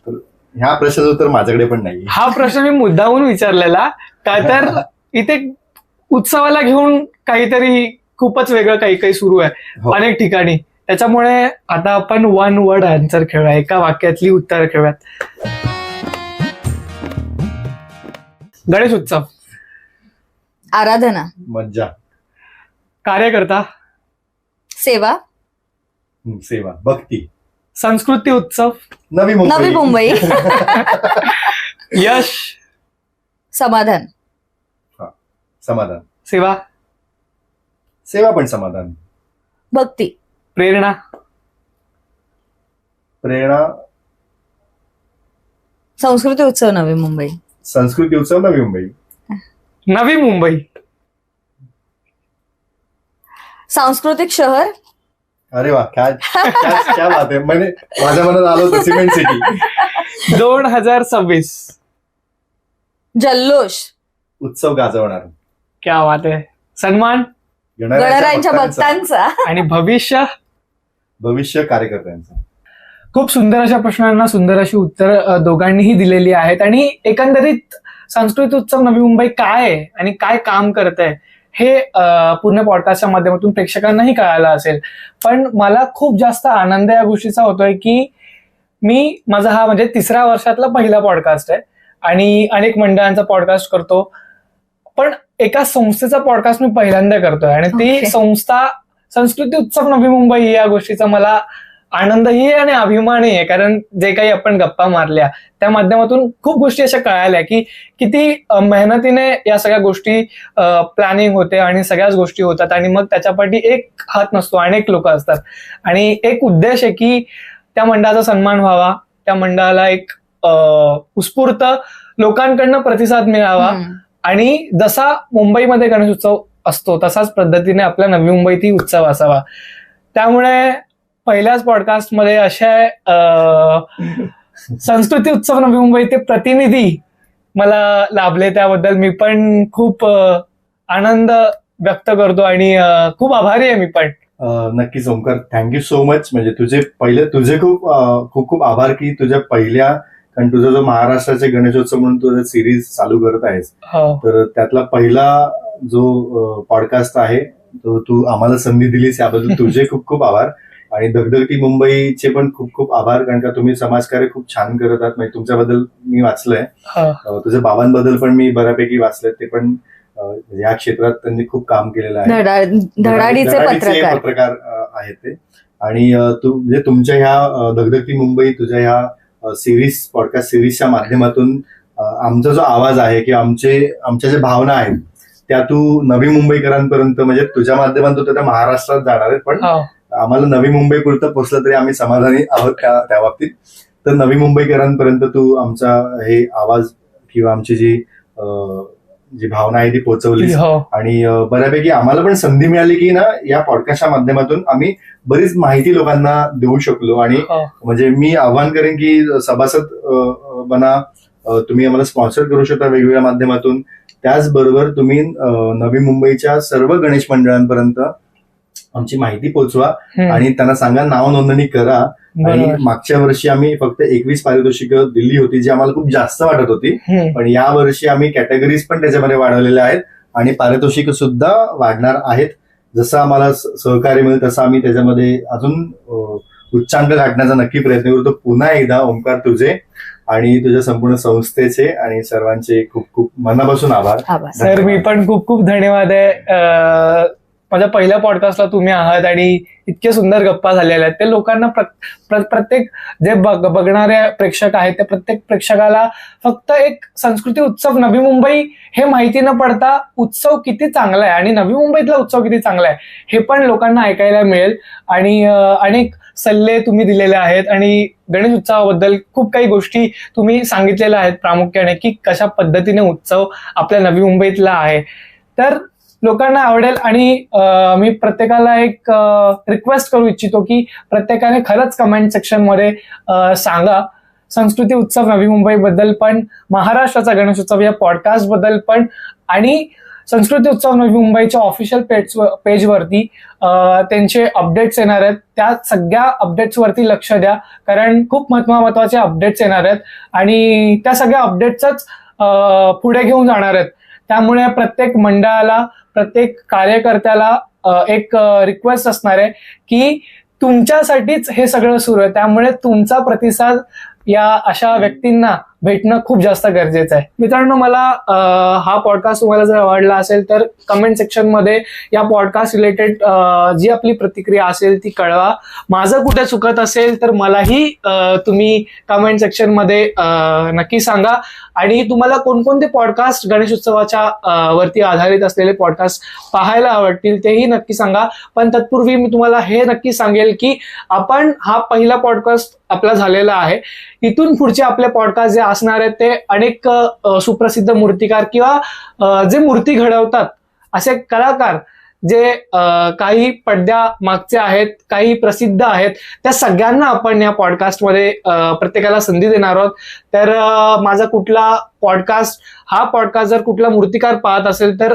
तर ह्या प्रश्नाचं उत्तर माझ्याकडे पण नाही. हा प्रश्न मी मुद्दामून विचारलेला का तर इथे उत्सवाला घेऊन काहीतरी खूपच वेगळं काही काही सुरू आहे हो. अनेक ठिकाणी. त्याच्यामुळे आता आपण वन वर्ड आन्सर खेळूया, एका वाक्यातली उत्तर खेळूयात. गणेश उत्सव. आराधना. मज्जा. कार्यकर्ता. सेवा. सेवा. भक्ती. संस्कृती उत्सव. नवी मुंबई. यश. समाधान. समाधान. सेवा. सेवा पण समाधान. भक्ती. प्रेरणा. प्रेरणा. संस्कृती उत्सव नवी मुंबई. संस्कृती उत्सव नवी मुंबई. नवी मुंबई. सांस्कृतिक शहर. अरे वा, काय क्या बात आहे. म्हणजे माझ्या मनात आलं होतं सिमेंट सिटी. 2026. जल्लोष. उत्सव गाजवणार. क्या बात आहे. सन्मान. गणरायांच्या भक्तांचा. आणि भविष्य. भविष्य कार्यकर्त्यांचं. खूप सुंदर अशा प्रश्नांना सुंदर अशी उत्तर दोघांनीही दिलेली आहेत. आणि एकंदरीत सांस्कृतिक उत्सव नवी मुंबई काय आहे आणि काय काम करत आहे हे पूर्ण पॉडकास्टच्या माध्यमातून प्रेक्षकांनाही कळालं असेल. पण मला खूप जास्त आनंद या गोष्टीचा होतोय की माझा हा म्हणजे 3ऱ्या वर्षातला पहिला पॉडकास्ट आहे आणि अनेक मंडळांचा पॉडकास्ट करतो, पण एका संस्थेचा पॉडकास्ट मी पहिल्यांदा करतोय आणि ती संस्था संस्कृती उत्सव नवी मुंबई या गोष्टीचा मला आनंदही आहे आणि अभिमानही आहे. कारण जे काही आपण गप्पा मारल्या त्या माध्यमातून खूप गोष्टी अशा कळाल्या की किती मेहनतीने या सगळ्या गोष्टी प्लॅनिंग होते आणि सगळ्याच गोष्टी होतात आणि मग त्याच्यापाठी एक हात नसतो, अनेक लोक असतात आणि एक उद्देश आहे की त्या मंडळाचा सन्मान व्हावा, त्या मंडळाला एक उत्स्फूर्त लोकांकडनं प्रतिसाद मिळावा आणि जसा मुंबईमध्ये गणेश उत्सव असतो तसाच पद्धतीने आपल्या नवी मुंबईतही उत्सव असावा. त्यामुळे पहिल्याच पॉडकास्टमध्ये अशा संस्कृती उत्सव नवी मुंबईचे प्रतिनिधी मला लाभले, त्याबद्दल मी पण खूप आनंद व्यक्त करतो आणि खूप आभारी आहे मी पण. नक्कीच ओमकार, थँक्यू सो मच. म्हणजे तुझे खूप खूप खूप आभार की तुझ्या पहिल्या, कारण तुझा जो महाराष्ट्राचे गणेशोत्सव म्हणून तुझा सिरीज चालू करत आहेस, तर त्यातला पहिला जो पॉडकास्ट आहे तो तू आम्हाला संधी दिलीस, याबद्दल तुझे खूप खूप आभार. आणि धगधगती मुंबईचे पण खूप खूप आभार, कारण का तुम्ही समाजकार्य खूप छान करत आहात. म्हणजे तुमच्याबद्दल मी वाचलंय, तुझ्या बाबांबद्दल पण मी बऱ्यापैकी वाचलंय, ते पण या क्षेत्रात त्यांनी खूप काम केलेलं आहे. धडाडीचे पत्रकार आहेत ते. आणि म्हणजे तुमच्या ह्या धगधगती मुंबई, तुझ्या ह्या सिरीज, पॉडकास्ट सिरीजच्या माध्यमातून आमचा जो आवाज आहे किंवा आमच्या ज्या भावना आहेत त्या तू नवी मुंबईकरांपर्यंत, म्हणजे तुझ्या माध्यमातून त्या महाराष्ट्रात जाणार आहेत, पण आम्हाला नवी मुंबई पुरतं पोहोचलं तरी आम्ही समाधानी आहोत त्या बाबतीत. तर नवी मुंबईकरांपर्यंत तू आमचा हे आवाज किंवा आमची जी भावना आहे ती पोहोचवली. आणि बऱ्यापैकी आम्हाला पण संधी मिळाली की ना या पॉडकास्टच्या माध्यमातून आम्ही बरीच माहिती लोकांना देऊ शकलो. आणि म्हणजे मी आव्हान करेन की सभासद बना, तुम्ही आम्हाला स्पॉन्सर करू शकता वेगवेगळ्या माध्यमातून. त्याचबरोबर तुम्ही नवी मुंबईच्या सर्व गणेश मंडळांपर्यंत आमची माहिती पोहोचवा आणि त्यांना सांगा नाव नोंदणी करा. आणि मागच्या वर्षी आम्ही फक्त 21 पारितोषिकं दिली होती, जी आम्हाला खूप जास्त वाटत होती, पण या वर्षी आम्ही कॅटेगरीज पण त्याच्यामध्ये वाढवलेल्या आहेत आणि पारितोषिक सुद्धा वाढणार आहेत. जसं आम्हाला सहकार्य मिळेल तसं आम्ही त्याच्यामध्ये अजून उच्चांक गाठण्याचा नक्की प्रयत्न करतो. पुन्हा एकदा ओमकार, तुझे आणि तुझ्या संपूर्ण संस्थेचे आणि सर्वांचे खूप खूप मनापासून आभार. सर, मी पण खूप खूप धन्यवाद आहे. माझ्या पहिल्या पॉडकास्टला तुम्ही आहात आणि इतके सुंदर गप्पा झालेल्या आहेत. ते लोकांना प्रत्येक जे बघणारे प्रेक्षक आहेत त्या प्रत्येक प्रेक्षकाला फक्त एक संस्कृती उत्सव नवी मुंबई हे माहिती न पडता उत्सव किती चांगला आहे आणि नवी मुंबईतला उत्सव किती चांगला आहे हे पण लोकांना ऐकायला मिळेल. आणि अनेक सल्ले तुम्ही दिलेले आहेत आणि गणेश उत्सवाबद्दल खूप काही गोष्टी तुम्ही सांगितलेल्या आहेत प्रामुख्याने की कशा पद्धतीने उत्सव आपल्या नवी मुंबईतला आहे. तर लोकांना आवडेल. आणि मी प्रत्येकाला एक रिक्वेस्ट करू इच्छितो की प्रत्येकाने खरंच कमेंट सेक्शन मध्ये सांगा संस्कृती उत्सव नवी मुंबई बद्दल पण, महाराष्ट्राचा गणेशोत्सव या पॉडकास्ट बद्दल पण, आणि संस्कृती उत्सव नवी मुंबईच्या ऑफिशियल पेजवरती त्यांचे अपडेट्स येणार आहेत. त्या सगळ्या अपडेट्स वरती लक्ष द्या, कारण खूप महत्वाचे अपडेट्स येणार आहेत आणि त्या सगळ्या अपडेट्सच पुढे घेऊन जाणार आहेत. त्यामुळे प्रत्येक मंडळाला, प्रत्येक कार्यकर्त्याला एक रिक्वेस्ट असणार आहे की तुमच्यासाठीच हे सगळं सुरू आहे, त्यामुळे तुमचा प्रतिसाद या अशा व्यक्तींना भेटणं खूप जास्त गरजेचं आहे. मित्रांनो, मला हा पॉडकास्ट तुम्हाला जर आवडला असेल तर कमेंट सेक्शन मध्ये या पॉडकास्ट रिलेटेड जी आपली प्रतिक्रिया असेल ती कळवा. माझं कुठे चुकत असेल तर मलाही तुम्ही कमेंट सेक्शन मध्ये नक्की सांगा. आणि तुम्हाला कोणकोणते पॉडकास्ट गणेशोत्सवाच्या वरती आधारित असलेले पॉडकास्ट पाहायला आवडतील तेही नक्की सांगा. पण तत्पूर्वी मी तुम्हाला हे नक्की सांगेल की आपण हा पहिला पॉडकास्ट आपला झालेला आहे. इथून पुढचे आपले पॉडकास्ट जे असणार आहेत ते अनेक सुप्रसिद्ध मूर्तिकार किंवा जे मूर्ती घडवतात असे कलाकार जे काही पडद्या मागचे आहेत, काही प्रसिद्ध आहेत, त्या सगळ्यांना आपण या पॉडकास्टमध्ये प्रत्येकाला संधी देणार आहोत. तर माझा कुठला हा पॉडकास्ट जर कुठला मूर्तिकार पाहत असेल तर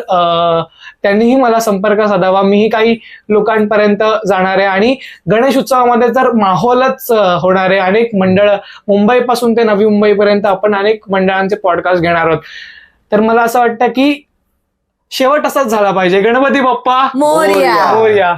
त्यांनीही मला संपर्क साधावा. मीही काही लोकांपर्यंत जाणार आहे आणि गणेश उत्सवामध्ये तर माहोलच होणार आहे. अनेक मंडळ, मुंबईपासून ते नवी मुंबईपर्यंत आपण अनेक मंडळांचे पॉडकास्ट घेणार आहोत. तर मला असं वाटतं की शेवट असाच झाला पाहिजे. गणपती बाप्पा मोरया. मोरया.